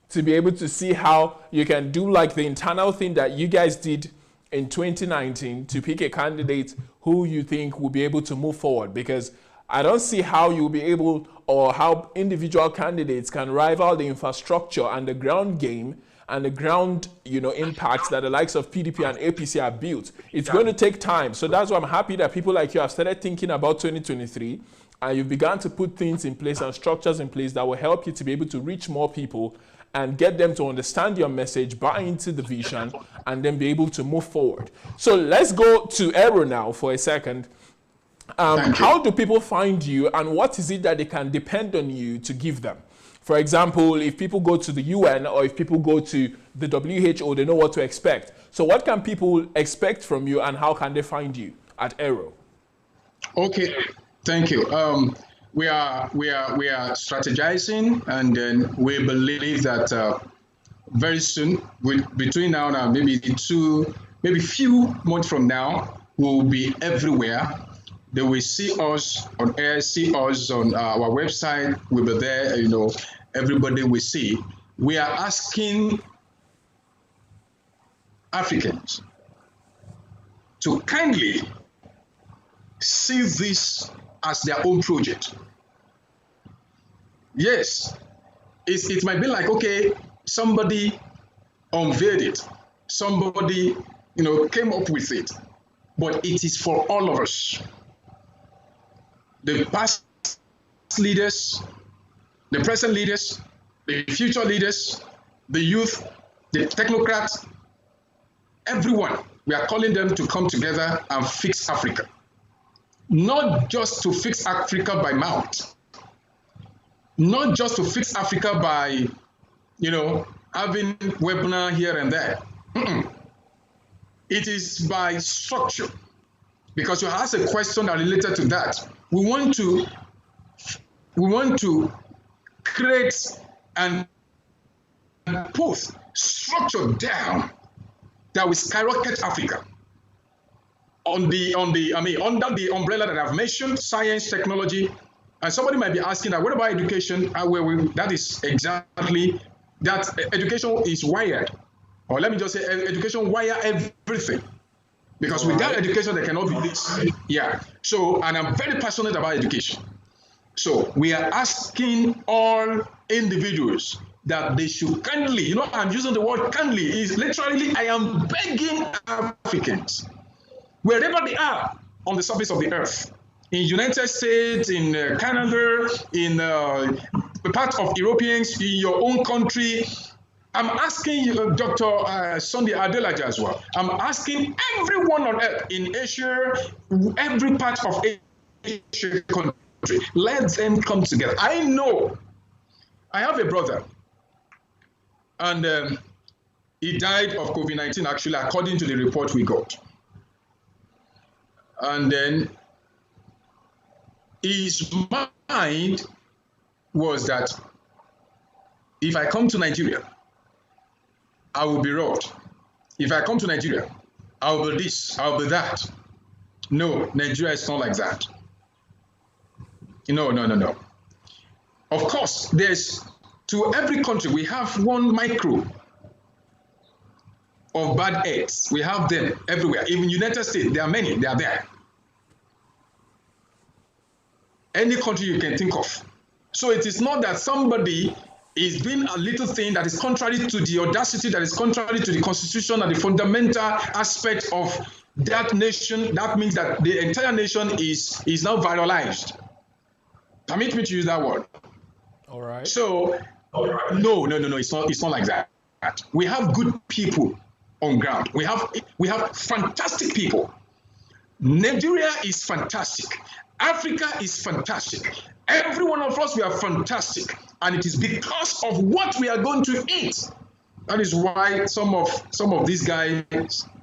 to be able to see how you can do like the internal thing that you guys did in 2019 to pick a candidate who you think will be able to move forward. Because I don't see how you'll be able, or how individual candidates can rival the infrastructure and the ground game and the ground, impacts that the likes of PDP and APC have built. It's going to take time. So that's why I'm happy that people like you have started thinking about 2023, and you've begun to put things in place and structures in place that will help you to be able to reach more people and get them to understand your message, buy into the vision, and then be able to move forward. So let's go to Airo now for a second. How do people find you, and what is it that they can depend on you to give them? For example, if people go to the UN or if people go to the WHO, they know what to expect. So what can people expect from you, and how can they find you at Airo? Okay, thank you. We are strategizing, and then we believe that very soon, between now and maybe few months from now, we'll be everywhere. They will see us on air, see us on our website. We'll be there, everybody will see. We are asking Africans to kindly see this as their own project. Yes, it might be like, okay, somebody unveiled it, somebody, came up with it, but it is for all of us. The past leaders, the present leaders, the future leaders, the youth, the technocrats, everyone, we are calling them to come together and fix Africa. not just to fix Africa by mouth, not just to fix Africa by, having webinar here and there. It is by structure. Because you asked a question that related to that. We want to create and put structure down that will skyrocket Africa under the umbrella that I've mentioned, science, technology. And somebody might be asking that, what about education? That is exactly that. Education is wired, or let me just say, education wire everything. Because without education, there cannot be this. Yeah. So, and I'm very passionate about education. So we are asking all individuals that they should kindly, I'm using the word kindly, is literally, I am begging Africans, wherever they are on the surface of the earth, in United States, in Canada, in part of Europeans, in your own country, I'm asking you, Dr. Sunday Adelaja as well, I'm asking everyone on earth, in Asia, every part of Asia country, let them come together. I know, I have a brother, and he died of COVID-19, actually, according to the report we got. And then his mind was that if I come to Nigeria, I will be robbed. If I come to Nigeria, I will be this, I will be that. No, Nigeria is not like that. No. Of course, to every country, we have one micro of bad eggs. We have them everywhere. Even United States, there are many, they are there. Any country you can think of. So it is not that somebody is doing a little thing that is contrary to the audacity, that is contrary to the constitution and the fundamental aspect of that nation. That means that the entire nation is now viralized. Permit me to use that word. All right. So, no, it's not like that. We have good people on ground. We have fantastic people. Nigeria is fantastic. Africa is fantastic. Every one of us, we are fantastic. And it is because of what we are going to eat. That is why some of these guys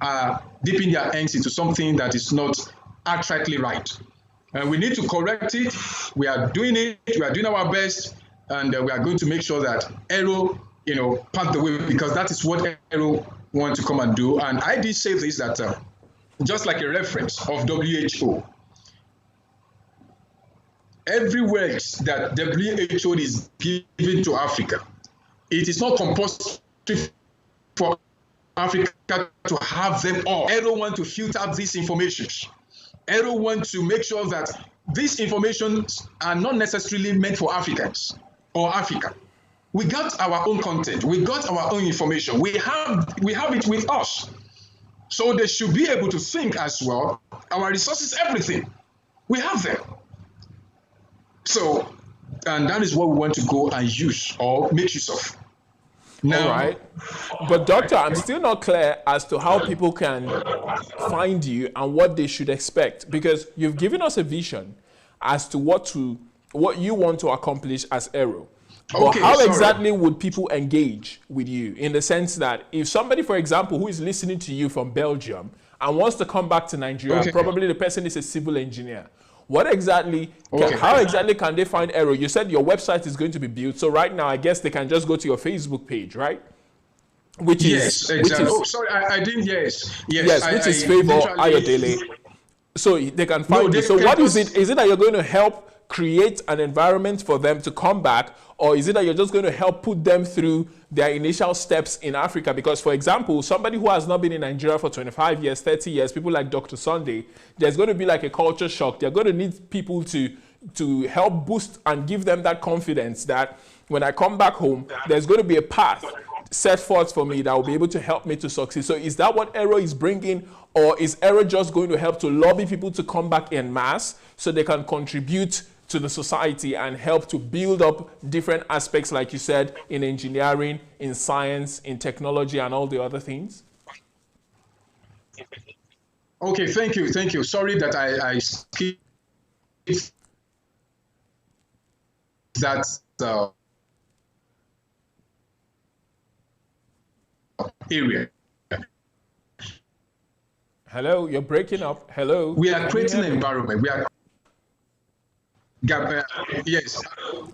are dipping their hands into something that is not outrightly right. And we need to correct it. We are doing it. We are doing our best. And we are going to make sure that Airo, path the way, because that is what Airo want to come and do. And I did say this, that just like a reference of WHO, every word that WHO is giving to Africa, it is not compulsory for Africa to have them all. Airo want to filter out this information. Airo want to make sure that these informations are not necessarily meant for Africans or Africa. We got our own content. We got our own information. We have it with us. So they should be able to think as well. Our resources, everything, we have them. So, and that is what we want to go and use or make use of. Now, all right. But doctor, I'm still not clear as to how people can find you and what they should expect, because you've given us a vision as to what you want to accomplish as Airo. But how exactly would people engage with you, in the sense that if somebody, for example, who is listening to you from Belgium and wants to come back to Nigeria, probably the person is a civil engineer, how exactly can they find Airo? You said your website is going to be built, so right now I guess they can just go to your Facebook page, right? Which is I didn't. Yes, which is FAVOUR AYODELE. So they can find you. So what is it? Is it that you're going to help create an environment for them to come back, or is it that you're just going to help put them through their initial steps in Africa? Because, for example, somebody who has not been in Nigeria for 25 years, 30 years, people like Dr. Sunday, there's going to be like a culture shock. They're going to need people to help boost and give them that confidence that when I come back home, there's going to be a path set forth for me that will be able to help me to succeed. So is that what Airo is bringing, or is Airo just going to help to lobby people to come back en masse so they can contribute to the society and help to build up different aspects, like you said, in engineering, in science, in technology, and all the other things? Okay, thank you. Sorry that I skipped that area. Hello, you're breaking up. Hello. We are creating an environment. We are. Yes.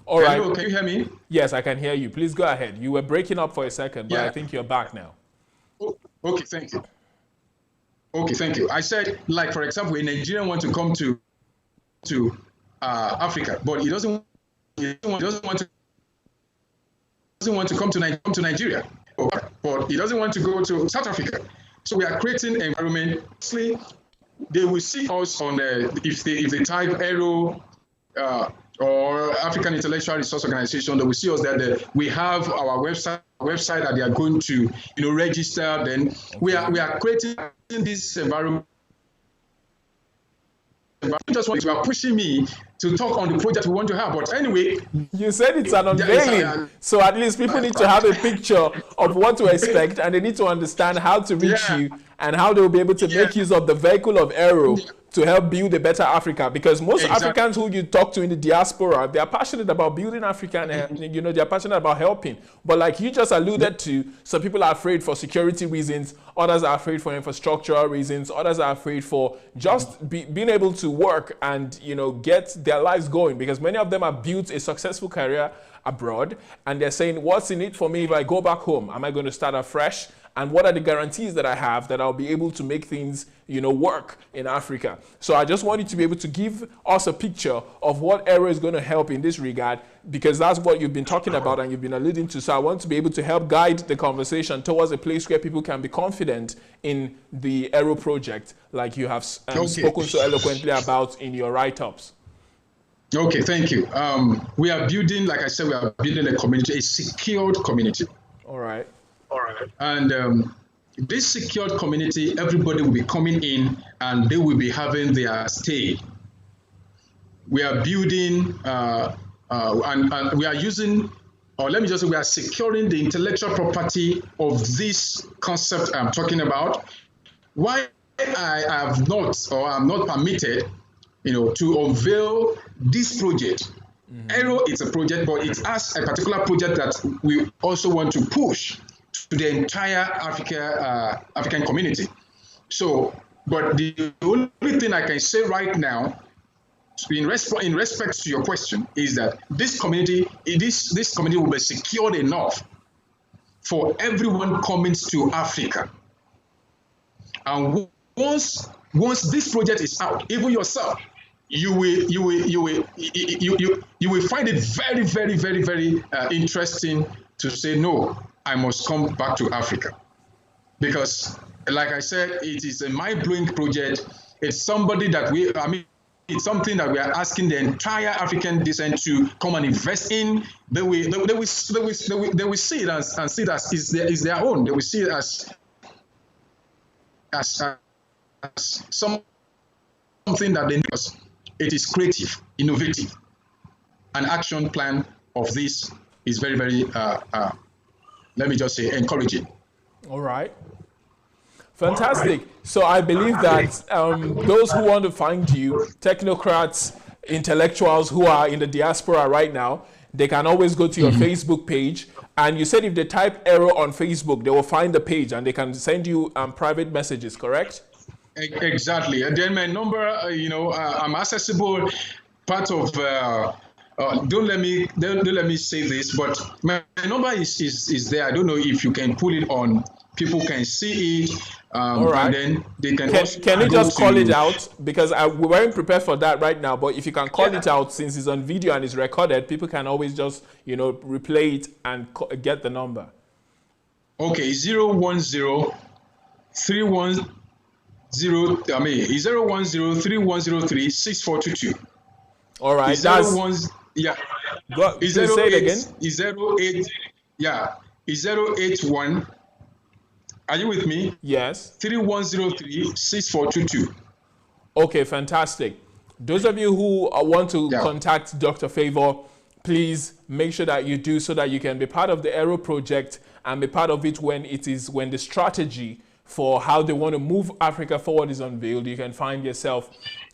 All right. Hello, can you hear me? Yes, I can hear you. Please go ahead. You were breaking up for a second, but Yeah. I think you're back now. Oh, okay, thank you. Okay, thank you. I said, like, for example, a Nigerian wants to come to Africa, but he doesn't want to come to Nigeria, but he doesn't want to go to South Africa. So we are creating an environment. They will see us on if they type Airo or African Intellectual Resource Organization, they will see us there. We have our website that they are going to register. Then we are creating this environment. You are pushing me to talk on the project we want to have, but anyway. You said it's an unveiling, so at least people need to have a picture of what to expect, and they need to understand how to reach you and how they will be able to make use of the vehicle of Airo to help build a better Africa. Because most Africans who you talk to in the diaspora, they are passionate about building Africa, and they are passionate about helping. But like you just alluded to, some people are afraid for security reasons, others are afraid for infrastructural reasons, others are afraid for just being able to work and get their lives going, because many of them have built a successful career abroad, and they're saying, what's in it for me if I go back home? Am I going to start afresh? And what are the guarantees that I have that I'll be able to make things, work in Africa? So I just wanted to be able to give us a picture of what Airo is going to help in this regard, because that's what you've been talking about and you've been alluding to. So I want to be able to help guide the conversation towards a place where people can be confident in the Airo project, like you have spoken so eloquently about in your write-ups. Okay, thank you. We are building, like I said, we are building a community, a secured community. All right. And this secured community, everybody will be coming in and they will be having their stay. We are building and we are using, or let me just say, we are securing the intellectual property of this concept I'm talking about. Why I have not, or I'm not permitted, to unveil this project. Airo is a project, but it has a particular project that we also want to push to the entire African community. So, but the only thing I can say right now, in respect to your question, is that this community will be secured enough for everyone coming to Africa. And once this project is out, even yourself, you will find it very, very, very, very interesting to say, no, I must come back to Africa. Because, like I said, it is a mind-blowing project. It's somebody that it's something that we are asking the entire African descent to come and invest in. They will see it and see it as is their own. They will see it as something that they need. It is creative, innovative. An action plan of this is very, very, let me just say, encouraging. All right. Fantastic. So I believe that those who want to find you, technocrats, intellectuals who are in the diaspora right now, they can always go to your Facebook page. And you said if they type Airo on Facebook, they will find the page and they can send you private messages, correct? Exactly. And then my number, I'm accessible. Part of don't let me say this, but my number is there. I don't know if you can pull it on. People can see it. All right. And then they can. Can you just call it out? Because we weren't prepared for that right now. But if you can call it out, since it's on video and it's recorded, people can always just replay it and get the number. Okay, 01031. 01031036422. All right, yeah. Please say it again. Is 081. Are you with me? Yes. 31036422. Okay, fantastic. Those of you who want to contact Dr. Favour, please make sure that you do, so that you can be part of the Airo project and be part of it when the strategy for how they want to move Africa forward is unveiled. You can find yourself,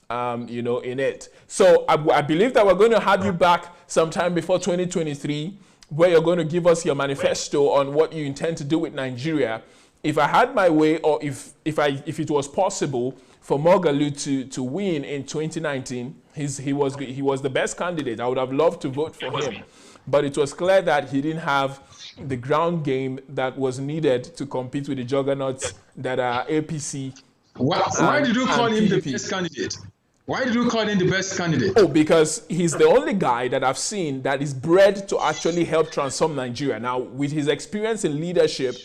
in it. So I believe that we're going to have you back sometime before 2023, where you're going to give us your manifesto on what you intend to do with Nigeria. If I had my way, or if it was possible for Moghalu to win in 2019, he was the best candidate. I would have loved to vote for him, but it was clear that he didn't have the ground game that was needed to compete with the juggernauts that are APC. Why did you call him the best candidate? Why did you call him the best candidate? Oh, because he's the only guy that I've seen that is bred to actually help transform Nigeria. Now, with his experience in leadership,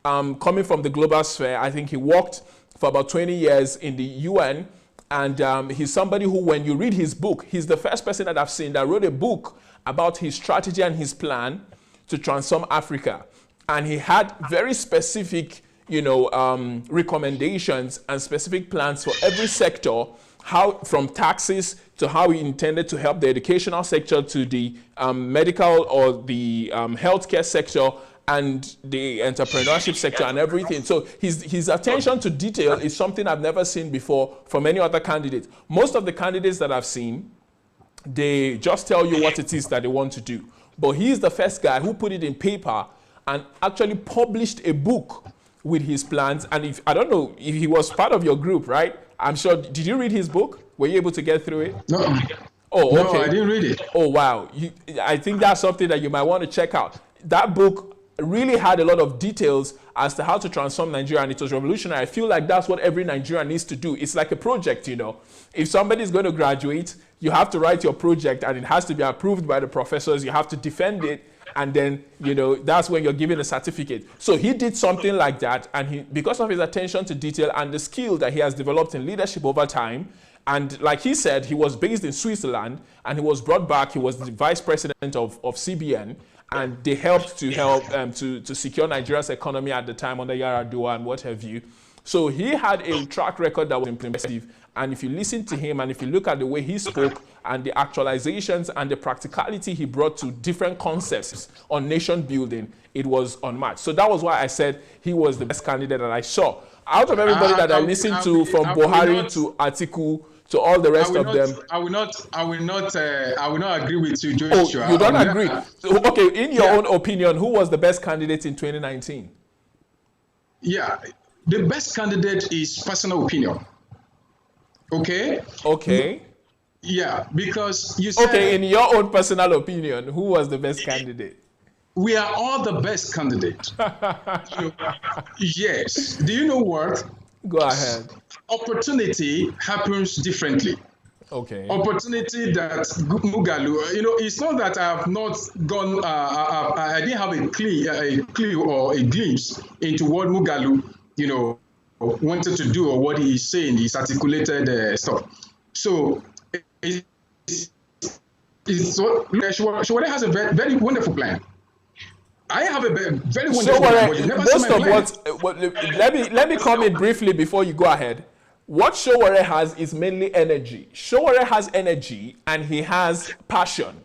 coming from the global sphere, I think he worked for about 20 years in the UN. And he's somebody who, when you read his book, he's the first person that I've seen that wrote a book about his strategy and his plan to transform Africa. And he had very specific, recommendations and specific plans for every sector, how from taxes to how he intended to help the educational sector, to the medical or the healthcare sector, and the entrepreneurship sector and everything. So his attention to detail is something I've never seen before from any other candidate. Most of the candidates that I've seen, they just tell you what it is that they want to do. But he's the first guy who put it in paper and actually published a book with his plans. And I don't know if he was part of your group, right? I'm sure. Did you read his book? Were you able to get through it? No. Oh, okay. No, I didn't read it. Oh, wow. I think that's something that you might want to check out. That book really had a lot of details as to how to transform Nigeria, and it was revolutionary. I feel like that's what every Nigerian needs to do. It's like a project, If somebody is going to graduate, you have to write your project, and it has to be approved by the professors. You have to defend it, and then, that's when you're given a certificate. So he did something like that, and because of his attention to detail and the skill that he has developed in leadership over time, and like he said, he was based in Switzerland, and he was brought back. He was the vice president of CBN, and they helped to secure Nigeria's economy at the time under Yar'Adua and what have you. So he had a track record that was impressive. And if you listen to him and if you look at the way he spoke and the actualizations and the practicality he brought to different concepts on nation building, it was unmatched. So that was why I said he was the best candidate that I saw. Out of everybody that I listened to, from Buhari to Atiku, to all the rest of them. I will not agree with you, Joshua. Oh, you don't agree? Okay, in your own opinion, who was the best candidate in 2019? Yeah, the best candidate is personal opinion. Okay? Okay. Yeah, because you said... Okay, in your own personal opinion, who was the best candidate? We are all the best candidates. Yes. Do you know what? Go ahead. Opportunity happens differently. Okay. Opportunity that Moghalu, it's not that I have not gone, I didn't have a clue or a glimpse into what Moghalu, wanted to do or what he's saying, his articulated stuff. So, Showore has a very, very wonderful plan. I have a very wonderful plan, but you never see my plan. Let me comment briefly before you go ahead. What Showore has is mainly energy. Showore has energy and he has passion.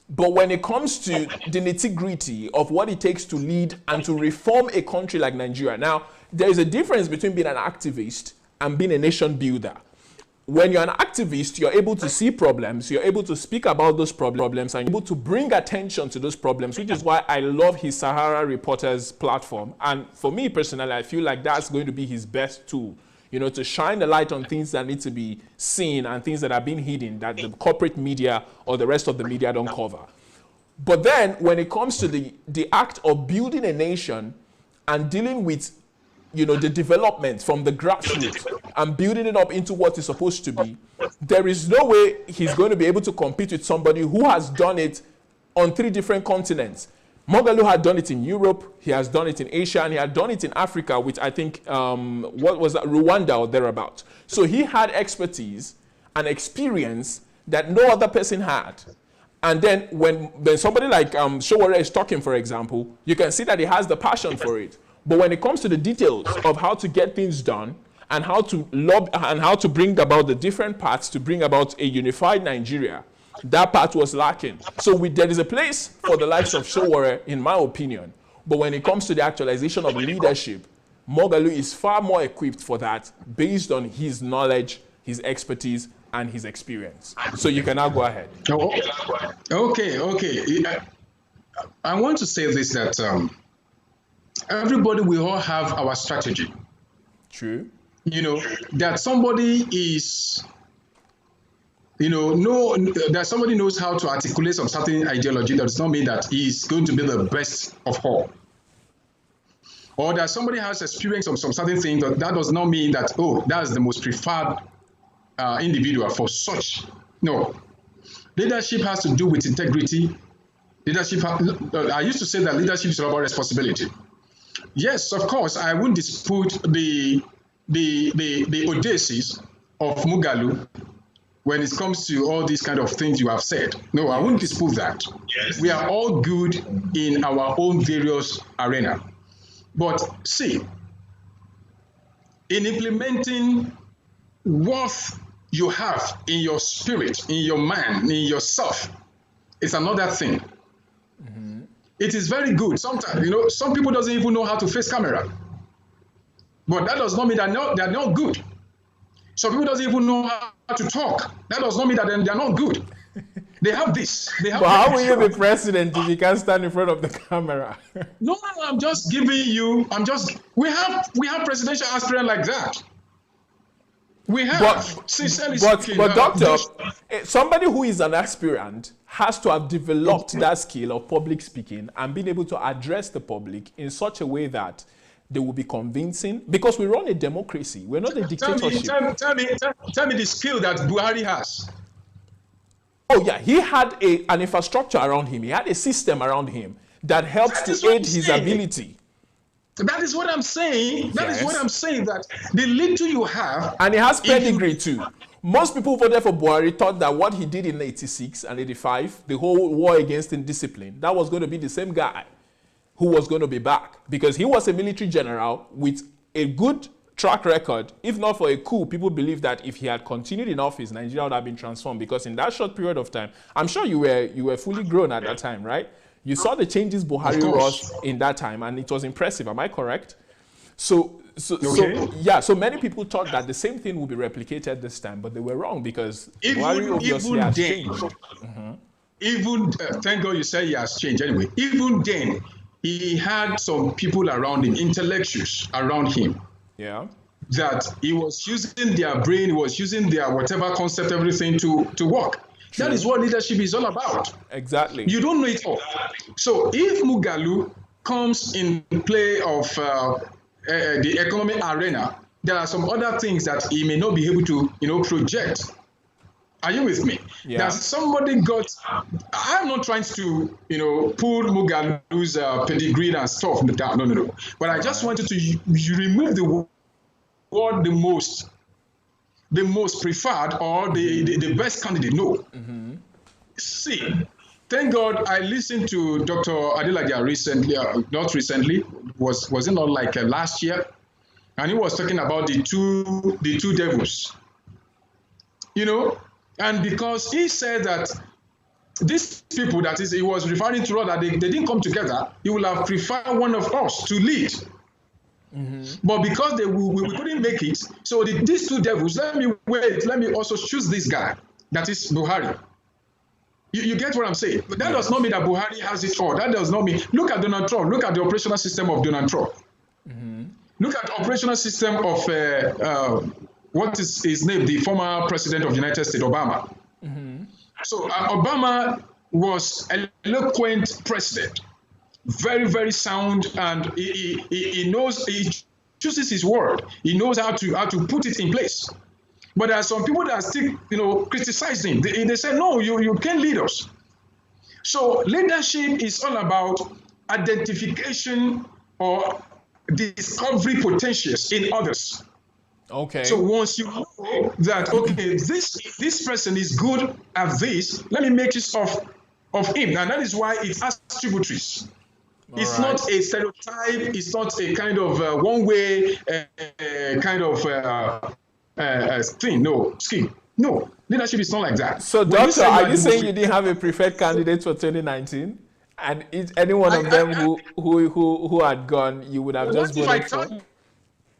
But when it comes to the nitty-gritty of what it takes to lead and to reform a country like Nigeria, now, there is a difference between being an activist and being a nation builder. When you're an activist, you're able to see problems, you're able to speak about those problems, and you're able to bring attention to those problems, which is why I love his Sahara Reporters platform. And for me personally, I feel like that's going to be his best tool, to shine the light on things that need to be seen and things that are being hidden that the corporate media or the rest of the media don't cover. But then when it comes to the act of building a nation and dealing with the development from the grassroots and building it up into what it's supposed to be, there is no way he's going to be able to compete with somebody who has done it on 3 different continents. Moghalu had done it in Europe, he has done it in Asia, and he had done it in Africa, which I think, what was that, Rwanda or thereabouts. So he had expertise and experience that no other person had. And then when somebody like Showore is talking, for example, you can see that he has the passion for it. But when it comes to the details of how to get things done and how to bring about the different parts to bring about a unified Nigeria, that part was lacking. So there is a place for the likes of Showore, in my opinion. But when it comes to the actualization of leadership, Moghalu is far more equipped for that based on his knowledge, his expertise, and his experience. So you can now go ahead. Okay. I want to say this, that everybody, we all have our strategy. True. That somebody is, that somebody knows how to articulate some certain ideology. That does not mean that he is going to be the best of all. Or that somebody has experience of some certain thing, that does not mean that, that's the most preferred individual for such. No. Leadership has to do with integrity. I used to say that leadership is about responsibility. Yes, of course, I wouldn't dispute the audacious of Moghalu when it comes to all these kind of things you have said. No, I wouldn't dispute that. Yes. We are all good in our own various arena. But see, in implementing what you have in your spirit, in your mind, in yourself, it's another thing. Mm-hmm. It is very good. Sometimes, some people doesn't even know how to face camera. But that does not mean they're not good. Some people doesn't even know how to talk. That does not mean that they're not good. They have this. But how will you be president if you can't stand in front of the camera? No, I'm just giving you. We have presidential aspirants like that. We have. But doctor, somebody who is an aspirant has to have developed that skill of public speaking and being able to address the public in such a way that they will be convincing, because we run a democracy. We're not a dictatorship. Tell me the skill that Buhari has. Oh yeah, he had an infrastructure around him. He had a system around him that helped to aid his ability. That is what I'm saying. That is what I'm saying, that the little you have... And he has pedigree too. Most people who voted for Buhari thought that what he did in 86 and 85, the whole war against indiscipline, that was going to be the same guy who was going to be back, because he was a military general with a good track record. If not for a coup, people believe that if he had continued in office, Nigeria would have been transformed, because in that short period of time, I'm sure you were fully grown at that time, right? You saw the changes Buhari wrought in that time, and it was impressive. Am I correct? So many people thought that the same thing would be replicated this time, but they were wrong, because Buhari obviously has changed. Even thank God you said he has changed anyway. Even then, he had some people around him, intellectuals around him. Yeah. That he was using their brain, he was using their whatever concept, everything to work. True. That is what leadership is all about. Exactly. You don't know it all. So if Moghalu comes in play of the economic arena, there are some other things that he may not be able to, project. Are you with me? Yeah. That somebody got. I'm not trying to, pull Moghalu's pedigree and stuff down. No. But I just wanted to remove the word the most preferred or the best candidate. No. Mm-hmm. See, thank God I listened to Dr. Adelaja recently. Not recently. Was it not like last year? And he was talking about the two devils. And because he said that these people, that is, he was referring to, that they didn't come together, he would have preferred one of us to lead. Mm-hmm. But because we couldn't make it, so these two devils, let me also choose this guy, that is Buhari. You get what I'm saying? But that does not mean that Buhari has it all. That does not mean, look at Donald Trump, look at the operational system of Donald Trump. Mm-hmm. Look at the operational system of what is his name? The former president of the United States, Obama. Mm-hmm. So Obama was an eloquent president, very, very sound, and he knows, he chooses his word. He knows how to put it in place. But there are some people that are still, criticize him. They say, no, you can't lead us. So leadership is all about identification or discovery potentials in others. Okay. So once you know that, okay, this person is good at this, let me make use of him. And that is why it has tributaries. It's not a stereotype. It's not a kind of one-way kind of thing. No, scheme. No, leadership is not like that. So, Doctor, are you saying you didn't have a preferred candidate for 2019? And any one of them who had gone, you would have just voted for?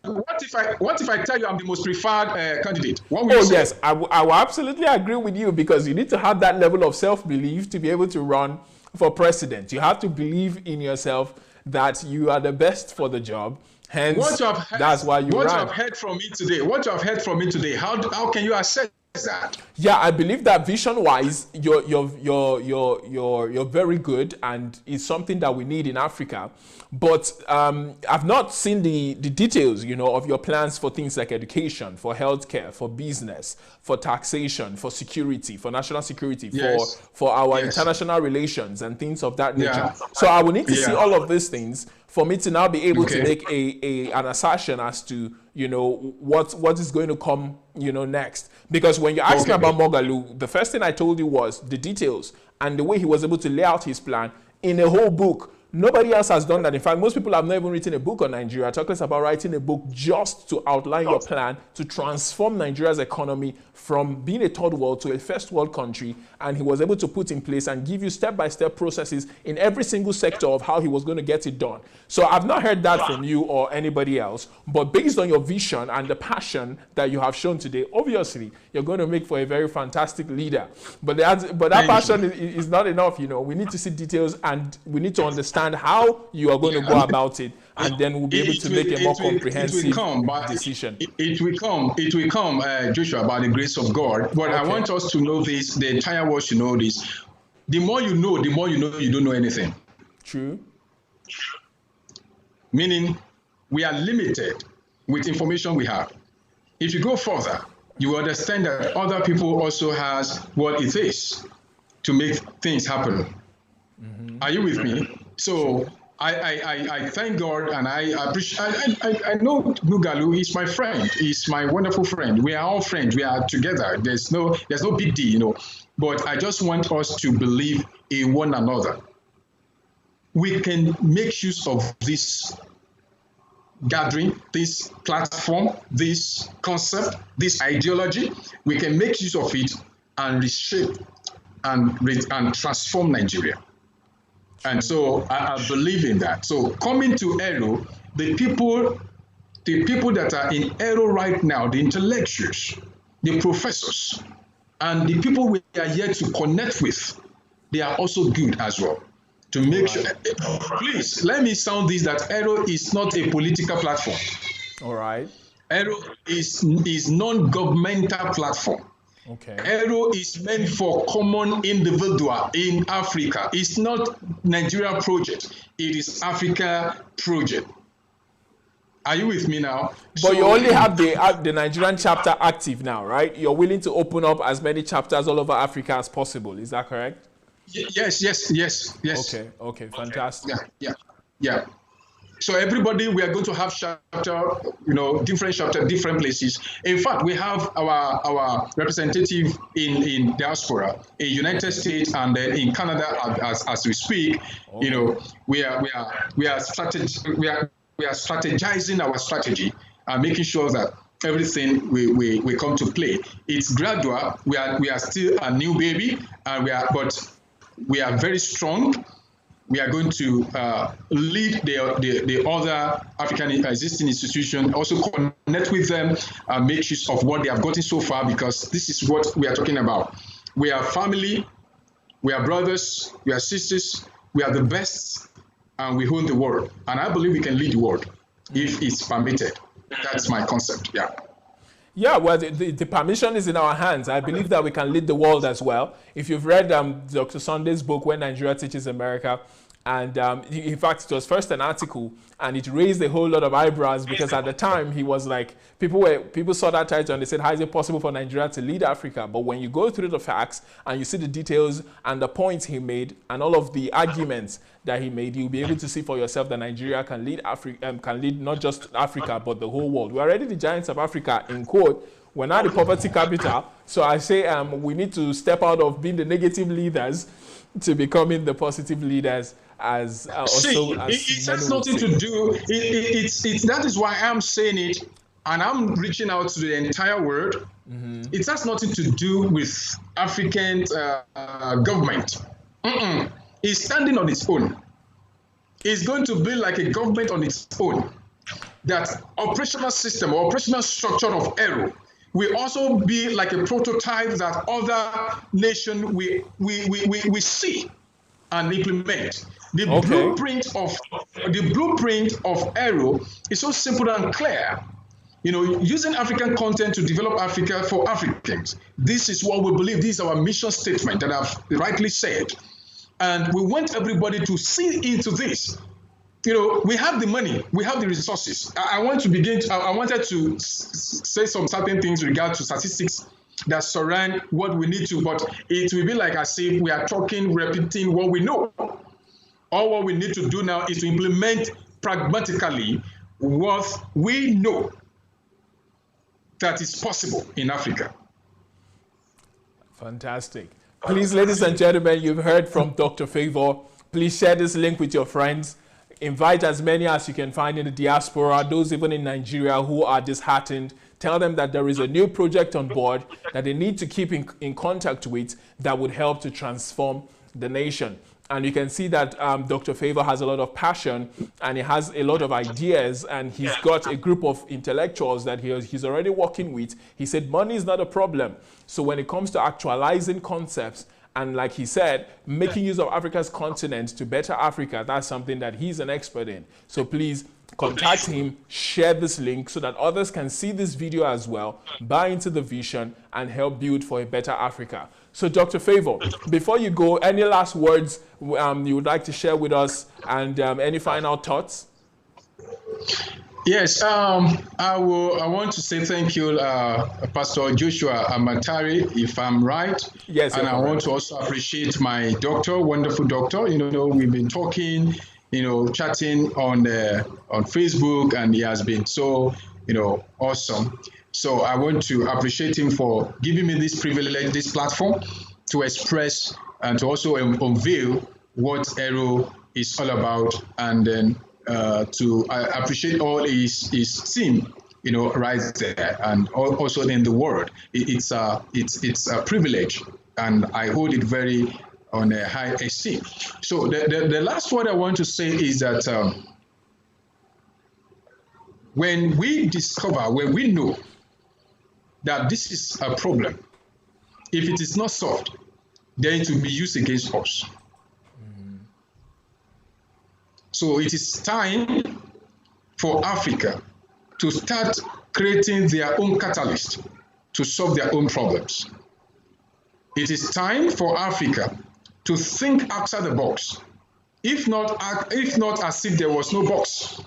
what if I tell you I'm the most preferred candidate? What will Oh you say? yes, I will absolutely agree with you, because you need to have that level of self-belief to be able to run for president. You have to believe in yourself that you are the best for the job. Hence, that's why you what you ran. have heard from me today, how can you assess that? Yeah, I believe that vision-wise, you're very good, and it's something that we need in Africa. But I've not seen the details, of your plans for things like education, for healthcare, for business, for taxation, for security, for national security, Yes. for our Yes. international relations and things of that nature. Yeah. So I will need to see Yeah. all of these things for me to now be able to Okay. make an assertion as to what is going to come next. Because when you asked me Okay. about Mogalu, the first thing I told you was the details and the way he was able to lay out his plan in a whole book. Nobody else has done that. In fact, most people have not even written a book on Nigeria. Talk less about writing a book just to outline your plan to transform Nigeria's economy from being a third world to a first world country. And he was able to put in place and give you step-by-step processes in every single sector of how he was going to get it done. So I've not heard that from you or anybody else. But based on your vision and the passion that you have shown today, obviously, you're going to make for a very fantastic leader. But that passion is not enough. We need to see details, and we need to understand how you are going to go about it, and then we'll be able to make a more comprehensive decision. It will come, Joshua, by the grace of God. But I want us to know this, the entire world should know this. The more you know you don't know anything. True. Meaning, we are limited with information we have. If you go further, you will understand that other people also has what it is to make things happen. Mm-hmm. Are you with me? So I thank God, and I appreciate. I know Nugalu is my friend. He's my wonderful friend. We are all friends. We are together. There's no big deal, But I just want us to believe in one another. We can make use of this gathering, this platform, this concept, this ideology. We can make use of it and reshape and transform Nigeria. And so I believe in that. So coming to Airo, the people that are in Airo right now, the intellectuals, the professors, and the people we are here to connect with, they are also good as well. To make sure, please let me sound this, that Airo is not a political platform. All right. Airo is non-governmental platform. Okay. Airo is meant for common individual in Africa. It's not Nigeria project. It is Africa project. Are you with me now? But you only have the Nigerian chapter active now, right? You're willing to open up as many chapters all over Africa as possible. Is that correct? Yes. Okay, fantastic. Yeah. So everybody, we are going to have chapter, different chapter, different places. In fact, we have our representative in diaspora, in United States, and then in Canada as we speak. Okay. We are strategizing our strategy and making sure that everything we come to play. It's gradual. We are still a new baby, and we are very strong. We are going to lead the other African existing institutions, also connect with them, and make use of what they have gotten so far, because this is what we are talking about. We are family, we are brothers, we are sisters, we are the best, and we own the world. And I believe we can lead the world if it's permitted. That's my concept, yeah. Yeah, well, the permission is in our hands. I believe that we can lead the world as well. If you've read Dr. Sunday's book, When Nigeria Teaches America, and in fact, it was first an article, and it raised a whole lot of eyebrows, because at the time he was like, people saw that title and they said, how is it possible for Nigeria to lead Africa? But when you go through the facts and you see the details and the points he made and all of the arguments that he made, you'll be able to see for yourself that Nigeria can lead Africa, can lead not just Africa but the whole world. We're already the giants of Africa, in quote. We're not the poverty capital. So I say we need to step out of being the negative leaders to becoming the positive leaders. It has nothing to do. That is why I'm saying it, and I'm reaching out to the entire world. Mm-hmm. It has nothing to do with African government. It's standing on its own. It's going to be like a government on its own. that operational system or operational structure of Airo will also be like a prototype that other nations we see and implement. The blueprint of Airo is so simple and clear. You know, using African content to develop Africa for Africans. This is what we believe. This is our mission statement that I've rightly said. And we want everybody to see into this. You know, we have the money, we have the resources. I wanted to say some certain things regard to statistics that surround what we need to, but it will be like as if we are talking, repeating what we know. All what we need to do now is to implement pragmatically what we know that is possible in Africa. Fantastic. Please, ladies and gentlemen, you've heard from Dr. FAVOUR. Please share this link with your friends. Invite as many as you can find in the diaspora, those even in Nigeria who are disheartened. Tell them that there is a new project on board that they need to keep in contact with that would help to transform the nation. And you can see that Dr. FAVOUR has a lot of passion and he has a lot of ideas, and he's got a group of intellectuals that he's already working with. He said money is not a problem. So when it comes to actualizing concepts, and like he said, making use of Africa's continent to better Africa, that's something that he's an expert in. So please contact him, share this link so that others can see this video as well, buy into the vision, and help build for a better Africa. So Dr. FAVOUR, before you go, any last words you would like to share with us, and any final thoughts? Yes, I want to say thank you, Pastor Joshua AMATARE, if I'm right. Yes. And I want to also appreciate my doctor, wonderful doctor. You know, we've been talking, you know, chatting on Facebook, and he has been so, you know, awesome. So I want to appreciate him for giving me this privilege, this platform to express and to also unveil what Airo is all about, and then to appreciate all his team, you know, right there, and also in the world. It's a privilege, and I hold it very on a high esteem. So the last word I want to say is that when we know that this is a problem, if it is not solved, then it will be used against us. So it is time for Africa to start creating their own catalyst to solve their own problems. It is time for Africa to think outside the box, if not as if there was no box.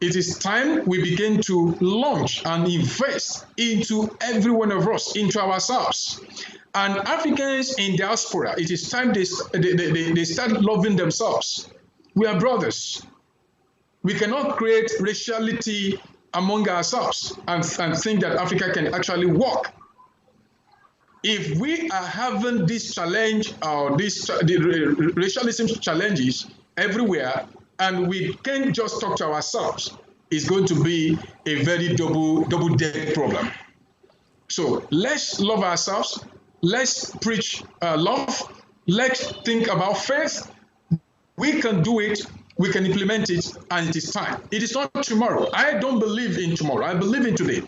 It is time we begin to launch and invest into every one of us, into ourselves. And Africans in diaspora, it is time they start loving themselves. We are brothers. We cannot create raciality among ourselves and think that Africa can actually work. If we are having this challenge or the racialism challenges everywhere, and we can't just talk to ourselves, it's going to be a very double-dead problem. So let's love ourselves. Let's preach love. Let's think about faith. We can do it. We can implement it, and it is time. It is not tomorrow. I don't believe in tomorrow. I believe in today.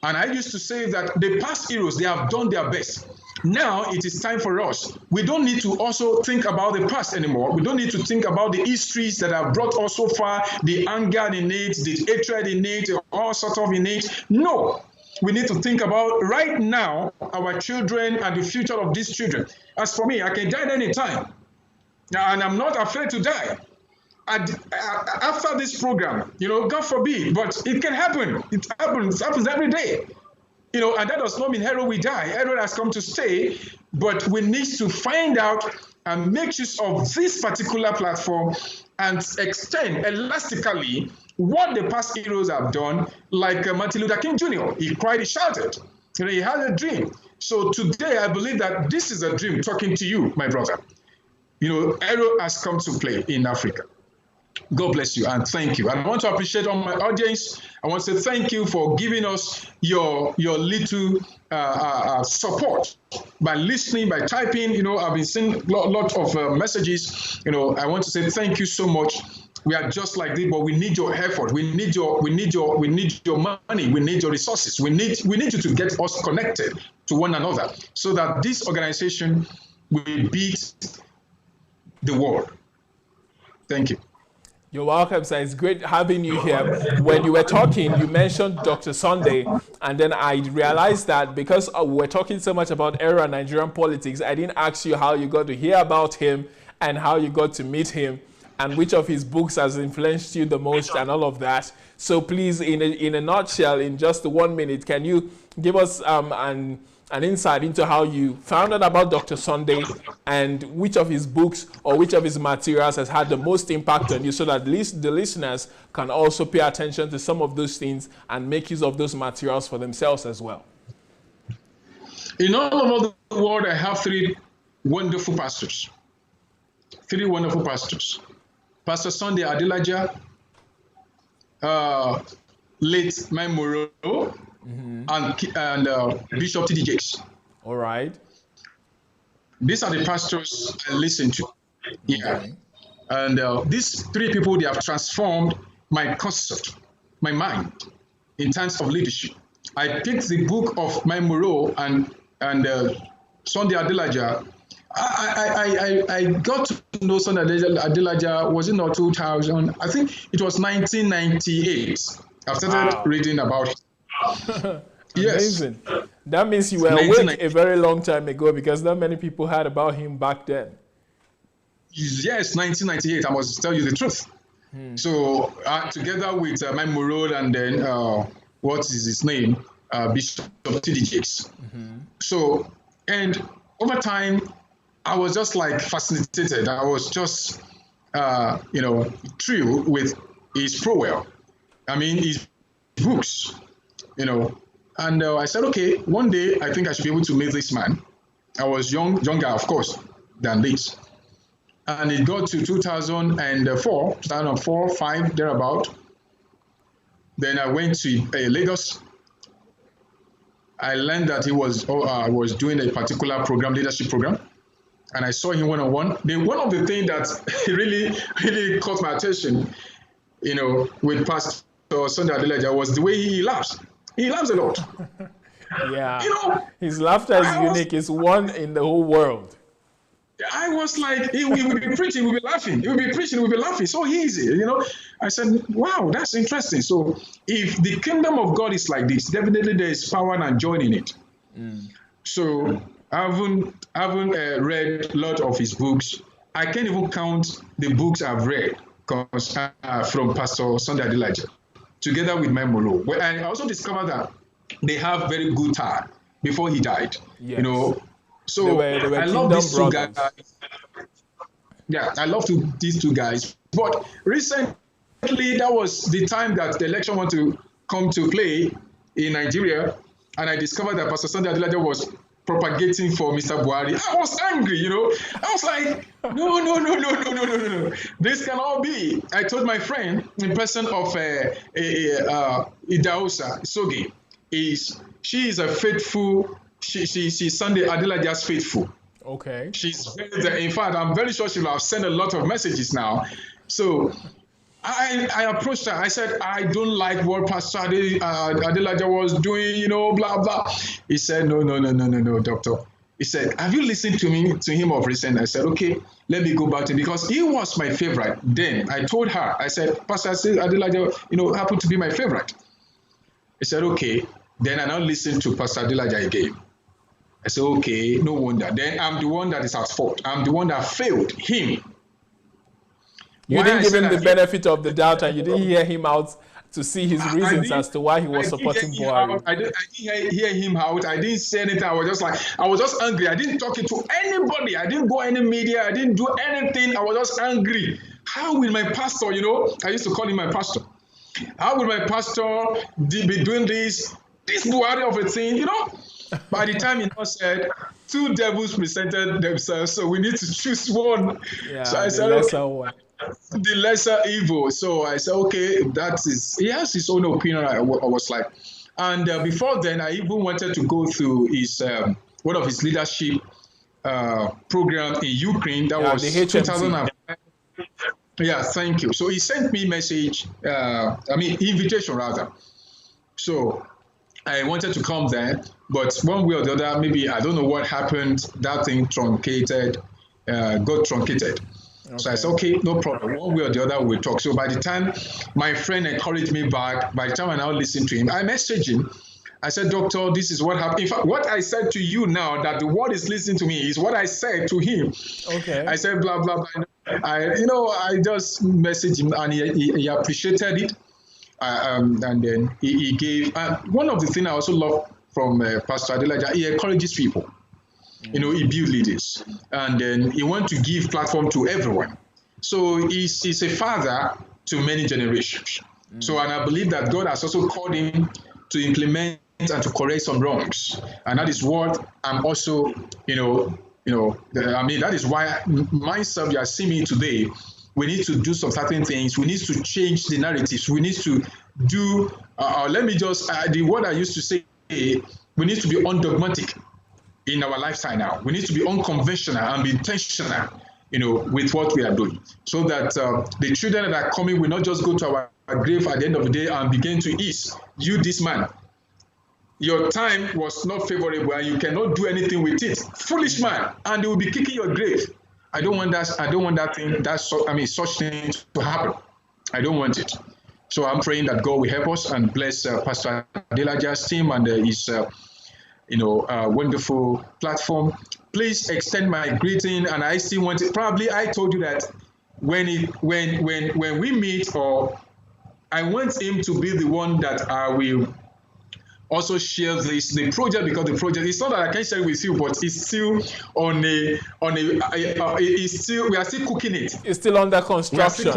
And I used to say that the past heroes, they have done their best. Now it is time for us. We don't need to also think about the past anymore. We don't need to think about the histories that have brought us so far, the anger in it, the hatred in it, all sorts of in it. No, we need to think about right now our children and the future of these children. As for me, I can die at any time, and I'm not afraid to die. After this program, you know, God forbid, but it can happen. It happens every day. You know, and that does not mean Airo will die. Airo has come to stay, but we need to find out and make use of this particular platform and extend elastically what the past heroes have done, like Martin Luther King Jr. He cried, he shouted. You know, he had a dream. So today, I believe that this is a dream talking to you, my brother. You know, Airo has come to play in Africa. God bless you and thank you. I want to appreciate all my audience. I want to say thank you for giving us your little support by listening, by typing. You know, I've been seeing a lot of messages. You know, I want to say thank you so much. We are just like this, but we need your effort. We need your money. We need your resources. We need you to get us connected to one another so that this organization will beat the world. Thank you. You're welcome, sir. It's great having you here. When you were talking, you mentioned Dr. Sunday, and then I realized that because we're talking so much about Airo and Nigerian politics, I didn't ask you how you got to hear about him and how you got to meet him and which of his books has influenced you the most and all of that. So please, in a nutshell, in just 1 minute, can you give us an insight into how you found out about Dr. Sunday and which of his books or which of his materials has had the most impact on you, so that at least the listeners can also pay attention to some of those things and make use of those materials for themselves as well? In all over the world, I have three wonderful pastors. Pastor Sunday Adelaja, late Maimoro, and Bishop T.D. Jakes. All right. These are the pastors I listen to. Yeah. And these three people, they have transformed my concept, my mind, in terms of leadership. I picked the book of Maimoro and Sunday Adelaja. I got to know Sunday Adelaja, was it not 2000? I think it was 1998. I started reading about it. Yes. Amazing. That means you were awake a very long time ago, because not many people heard about him back then. Yes, 1998. I must tell you the truth. So together with Maimoro and then what is his name? Bishop T.D. Jakes. So, and over time, I was just like fascinated. I was just, thrilled with his prowess. I mean, his books, And I said, okay, one day I think I should be able to meet this man. I was younger, of course, than this. And it got to 2004, 5, thereabout. Then I went to Lagos. I learned that he was doing a particular program, leadership program. And I saw him one-on-one. Then one of the things that really, really caught my attention, with Pastor Sunday Adelaja was the way he laughs. He laughs a lot. Yeah. His laughter is unique. It's one in the whole world. I was like, he will be preaching, we'll be laughing. He will be preaching, we'll be laughing. So easy, I said, wow, that's interesting. So if the kingdom of God is like this, definitely there is power and joy in it. So I haven't read a lot of his books. I can't even count the books I've read from Pastor Sunday Adelaja, together with Maimoro. Well, I also discovered that they have very good time before he died. Yes. So they were I love these two brothers. guys. Yeah, I love these two guys. But recently, that was the time that the election wanted to come to play in Nigeria, and I discovered that Pastor Sunday Adelaja was propagating for Mr. Buhari. I was angry, I was like, no. This cannot be. I told my friend, in person of Idaosa Sogi, she is a faithful. She's Sunday Adelaja's faithful. Okay. She's in fact, I'm very sure she will have sent a lot of messages now. So I approached her. I said, I don't like what Pastor Adelaja was doing, blah, blah. He said, no, doctor. He said, have you listened to him of recent? I said, okay, let me go back to him, because he was my favorite. Then I told her, I said, Pastor Adelaja, happened to be my favorite. He said, okay. Then I now listened to Pastor Adelaja again. I said, okay, no wonder. Then I'm the one that is at fault. I'm the one that failed him. You didn't give him the benefit of the doubt, and you didn't hear him out to see his reasons as to why he was supporting Buhari. I didn't hear him out. I didn't say anything. I was just angry. I didn't talk to anybody. I didn't go any media. I didn't do anything. I was just angry. How will my pastor, I used to call him my pastor. How will my pastor be doing this Buhari of a thing, By the time he now said, two devils presented themselves, so we need to choose one. Yeah, so I said, the lesser evil. So I said, okay, he has his own opinion. I was like, and before then, I even wanted to go through his one of his leadership program in Ukraine. That was 2005. Yeah, thank you. So he sent me message, invitation rather. So I wanted to come there, but one way or the other, maybe I don't know what happened. That thing got truncated. Okay. So I said, okay, no problem. One way or the other, we'll talk. So by the time my friend encouraged me back, by the time I now listened to him, I messaged him. I said, Doctor, this is what happened. In fact, what I said to you now, that the world is listening to me, is what I said to him. Okay. I said, blah, blah, blah. I just messaged him, and he appreciated it. And then he gave. One of the things I also love from Pastor Adelaja, he encourages people. He builds leaders, and then he wants to give platform to everyone. So he's a father to many generations. So, and I believe that God has also called him to implement and to correct some wrongs, and that is what I'm also, that is why myself, you are seeing me today. We need to do some certain things. We need to change the narratives. We need to do, the word I used to say, we need to be undogmatic in our lifestyle now. We need to be unconventional and be intentional, with what we are doing, so that the children that are coming will not just go to our grave at the end of the day and begin to eat. You, this man, your time was not favorable and you cannot do anything with it. Foolish man, and they will be kicking your grave. I don't want that. I don't want that thing. Such thing to happen. I don't want it. So I'm praying that God will help us and bless Pastor Adelaja's team and his, wonderful platform. Please extend my greeting, and I still want it. Probably I told you that when we meet, or I want him to be the one that I will also share the project, because the project, it's not that I can share it with you, but it's still we are still cooking it. It's still under construction.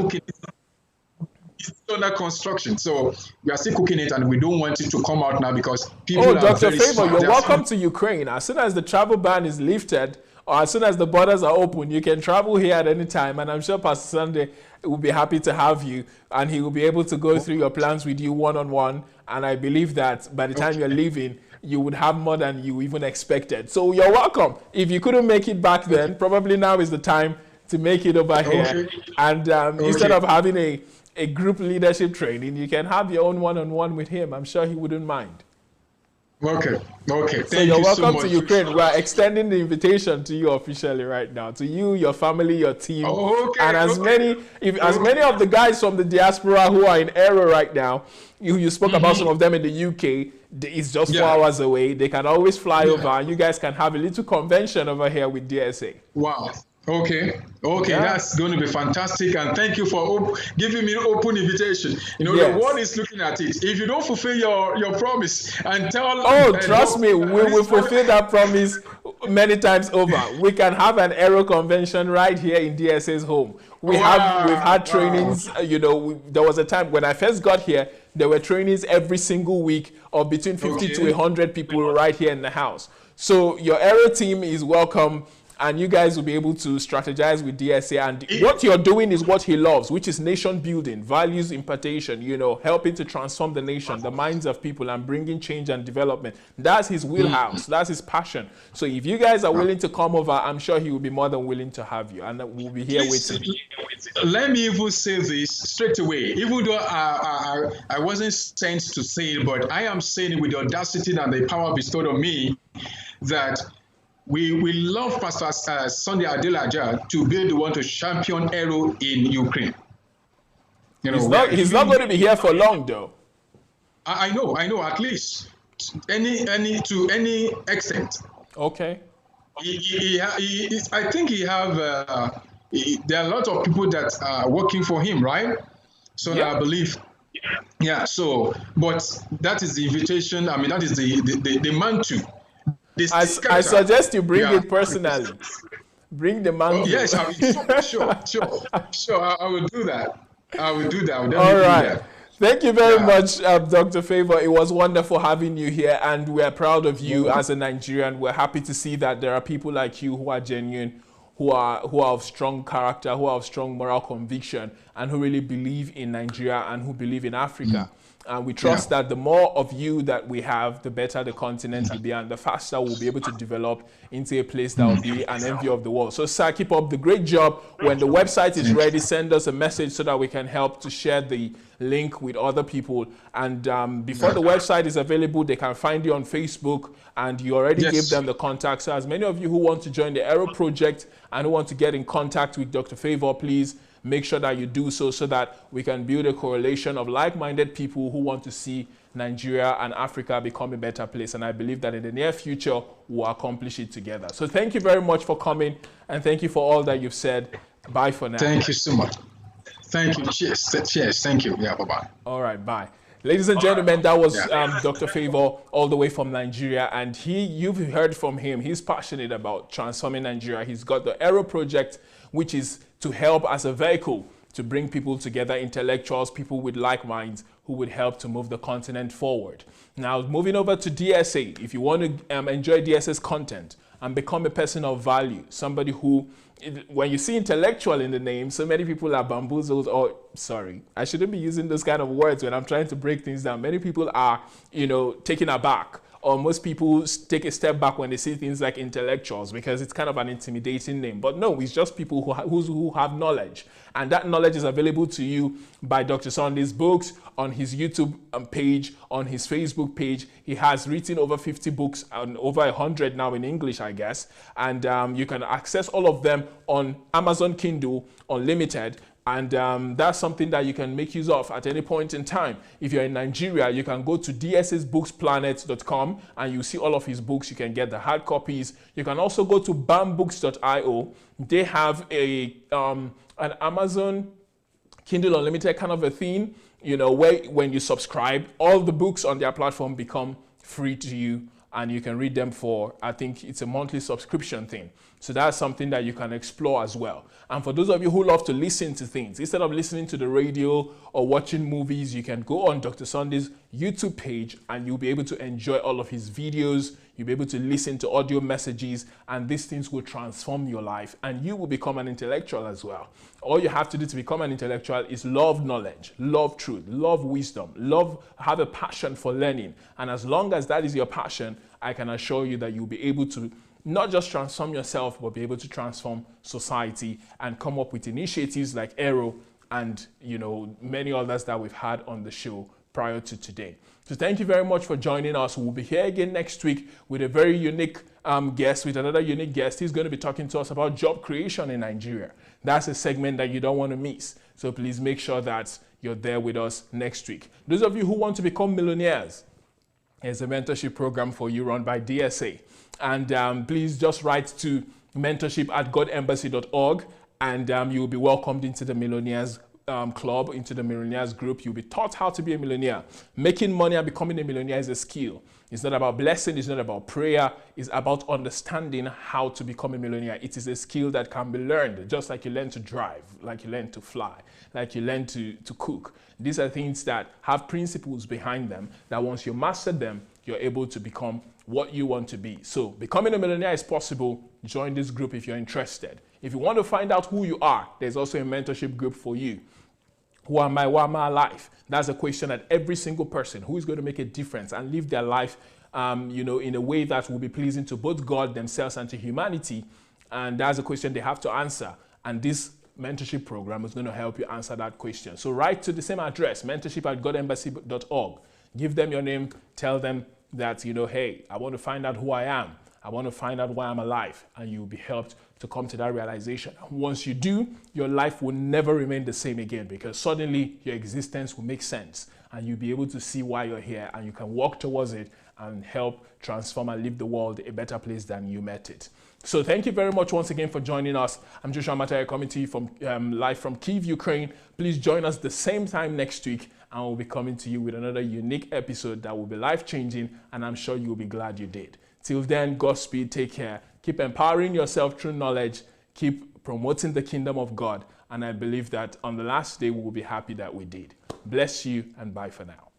It's still under construction. So we are still cooking it, and we don't want it to come out now because people are Dr. very Favor, smart. you're welcome to Ukraine. As soon as the travel ban is lifted, or as soon as the borders are open, you can travel here at any time, and I'm sure Pastor Sunday will be happy to have you, and he will be able to go through your plans with you one-on-one, and I believe that by the time you're leaving, you would have more than you even expected. So you're welcome. If you couldn't make it back then, probably now is the time to make it over here. And instead of having a group leadership training, you can have your own one-on-one with him. I'm sure he wouldn't mind. Okay. So you're welcome to Ukraine. We're extending the invitation to you officially right now. To you, your family, your team, and as many of the guys from the diaspora who are in Airo right now. You spoke about some of them in the UK. It's just 4 hours away. They can always fly over, and you guys can have a little convention over here with DSA. Wow. Okay, that's going to be fantastic, and thank you for giving me an open invitation. The world is looking at it. If you don't fulfill your promise and tell... trust me, we will fulfill that promise many times over. We can have an Airo convention right here in DSA's home. We've had trainings. There was a time when I first got here, there were trainings every single week of between 50 to 100 people right here in the house. So your Airo team is welcome. And you guys will be able to strategize with DSA. And what you're doing is what he loves, which is nation building, values impartation, helping to transform the nation, the minds of people, and bringing change and development. That's his wheelhouse. That's his passion. So if you guys are willing to come over, I'm sure he will be more than willing to have you. And we'll be here waiting. Let me even say this straight away. Even though I wasn't sent to say it, but I am saying it with the audacity and the power bestowed on me, that we love Pastor Sunday Adelaja to be the one to champion Airo in Ukraine. He's not going to be here for long, though. I know. At least to any extent. Okay. I think there are a lot of people that are working for him, right? So I believe. Yeah. So, but that is the invitation. I mean, that is the mantle. I suggest you bring it personally. Bring the mantle. Yes, sure. I will do that. I will definitely All right. Do that. Thank you very much, Dr. Favor. It was wonderful having you here, and we're proud of you as a Nigerian. We're happy to see that there are people like you who are genuine, who are of strong character, who are of strong moral conviction, and who really believe in Nigeria and who believe in Africa. And we trust that the more of you that we have, the better the continent will be, and the faster we'll be able to develop into a place that will be an envy of the world. So, sir, keep up the great job. When the website is ready, send us a message so that we can help to share the link with other people. And before the website is available, they can find you on Facebook, and you already gave them the contact. So as many of you who want to join the Airo project and who want to get in contact with Dr. Favour, please make sure that you do so that we can build a correlation of like-minded people who want to see Nigeria and Africa become a better place. And I believe that in the near future, we'll accomplish it together. So thank you very much for coming, and thank you for all that you've said. Bye for now. Thank you so much. Thank you. Cheers. Cheers. Thank you. Yeah, bye-bye. All right, bye. Ladies and gentlemen, that was Dr. Favour all the way from Nigeria, and you've heard from him. He's passionate about transforming Nigeria. He's got the Airo project, which is to help as a vehicle to bring people together, intellectuals, people with like minds who would help to move the continent forward. Now, moving over to DSA, if you want to enjoy DSA's content and become a person of value, somebody who, when you see intellectual in the name, so many people are bamboozled, or sorry, I shouldn't be using those kind of words when I'm trying to break things down. Many people are, taken aback, or most people take a step back when they see things like intellectuals, because it's kind of an intimidating name. But no, it's just people who have knowledge. And that knowledge is available to you by Dr. Sunday's books, on his YouTube page, on his Facebook page. He has written over 50 books, and over 100 now in English, I guess. And you can access all of them on Amazon Kindle Unlimited. And that's something that you can make use of at any point in time. If you're in Nigeria, you can go to dsasbooksplanet.com and you see all of his books. You can get the hard copies. You can also go to bambooks.io. They have an Amazon Kindle Unlimited kind of a thing, where when you subscribe, all the books on their platform become free to you, and you can read them for, I think it's a monthly subscription thing. So that's something that you can explore as well. And for those of you who love to listen to things, instead of listening to the radio or watching movies, you can go on Dr. Sunday's YouTube page and you'll be able to enjoy all of his videos. You'll be able to listen to audio messages, and these things will transform your life, and you will become an intellectual as well. All you have to do to become an intellectual is love knowledge, love truth, love wisdom, have a passion for learning. And as long as that is your passion, I can assure you that you'll be able to not just transform yourself, but be able to transform society and come up with initiatives like Airo and many others that we've had on the show prior to today. So thank you very much for joining us. We'll be here again next week with a very unique guest, with another unique guest. He's going to be talking to us about job creation in Nigeria. That's a segment that you don't want to miss. So please make sure that you're there with us next week. Those of you who want to become millionaires, there's a mentorship program for you run by DSA. And please just write to mentorship@godembassy.org, and you'll be welcomed into the Millionaires Club, into the Millionaires Group. You'll be taught how to be a millionaire. Making money and becoming a millionaire is a skill. It's not about blessing. It's not about prayer. It's about understanding how to become a millionaire. It is a skill that can be learned, just like you learn to drive, like you learn to fly, like you learn to cook. These are things that have principles behind them that once you master them, you're able to become what you want to be. So becoming a millionaire is possible. Join this group if you're interested. If you want to find out who you are, there's also a mentorship group for you. Who am I? What am I alive? That's a question that every single person who is going to make a difference and live their life, in a way that will be pleasing to both God, themselves, and to humanity. And that's a question they have to answer. And this mentorship program is going to help you answer that question. So write to the same address, mentorship@godembassy.org. Give them your name. Tell them that, hey, I want to find out who I am. I want to find out why I'm alive. And you'll be helped to come to that realization. And once you do, your life will never remain the same again, because suddenly your existence will make sense and you'll be able to see why you're here, and you can walk towards it and help transform and leave the world a better place than you met it. So thank you very much once again for joining us. I'm Joshua AMATARE coming to you from live from Kyiv, Ukraine. Please join us the same time next week, and we'll be coming to you with another unique episode that will be life-changing, and I'm sure you'll be glad you did. Till then, Godspeed, take care. Keep empowering yourself through knowledge. Keep promoting the kingdom of God. And I believe that on the last day, we will be happy that we did. Bless you, and bye for now.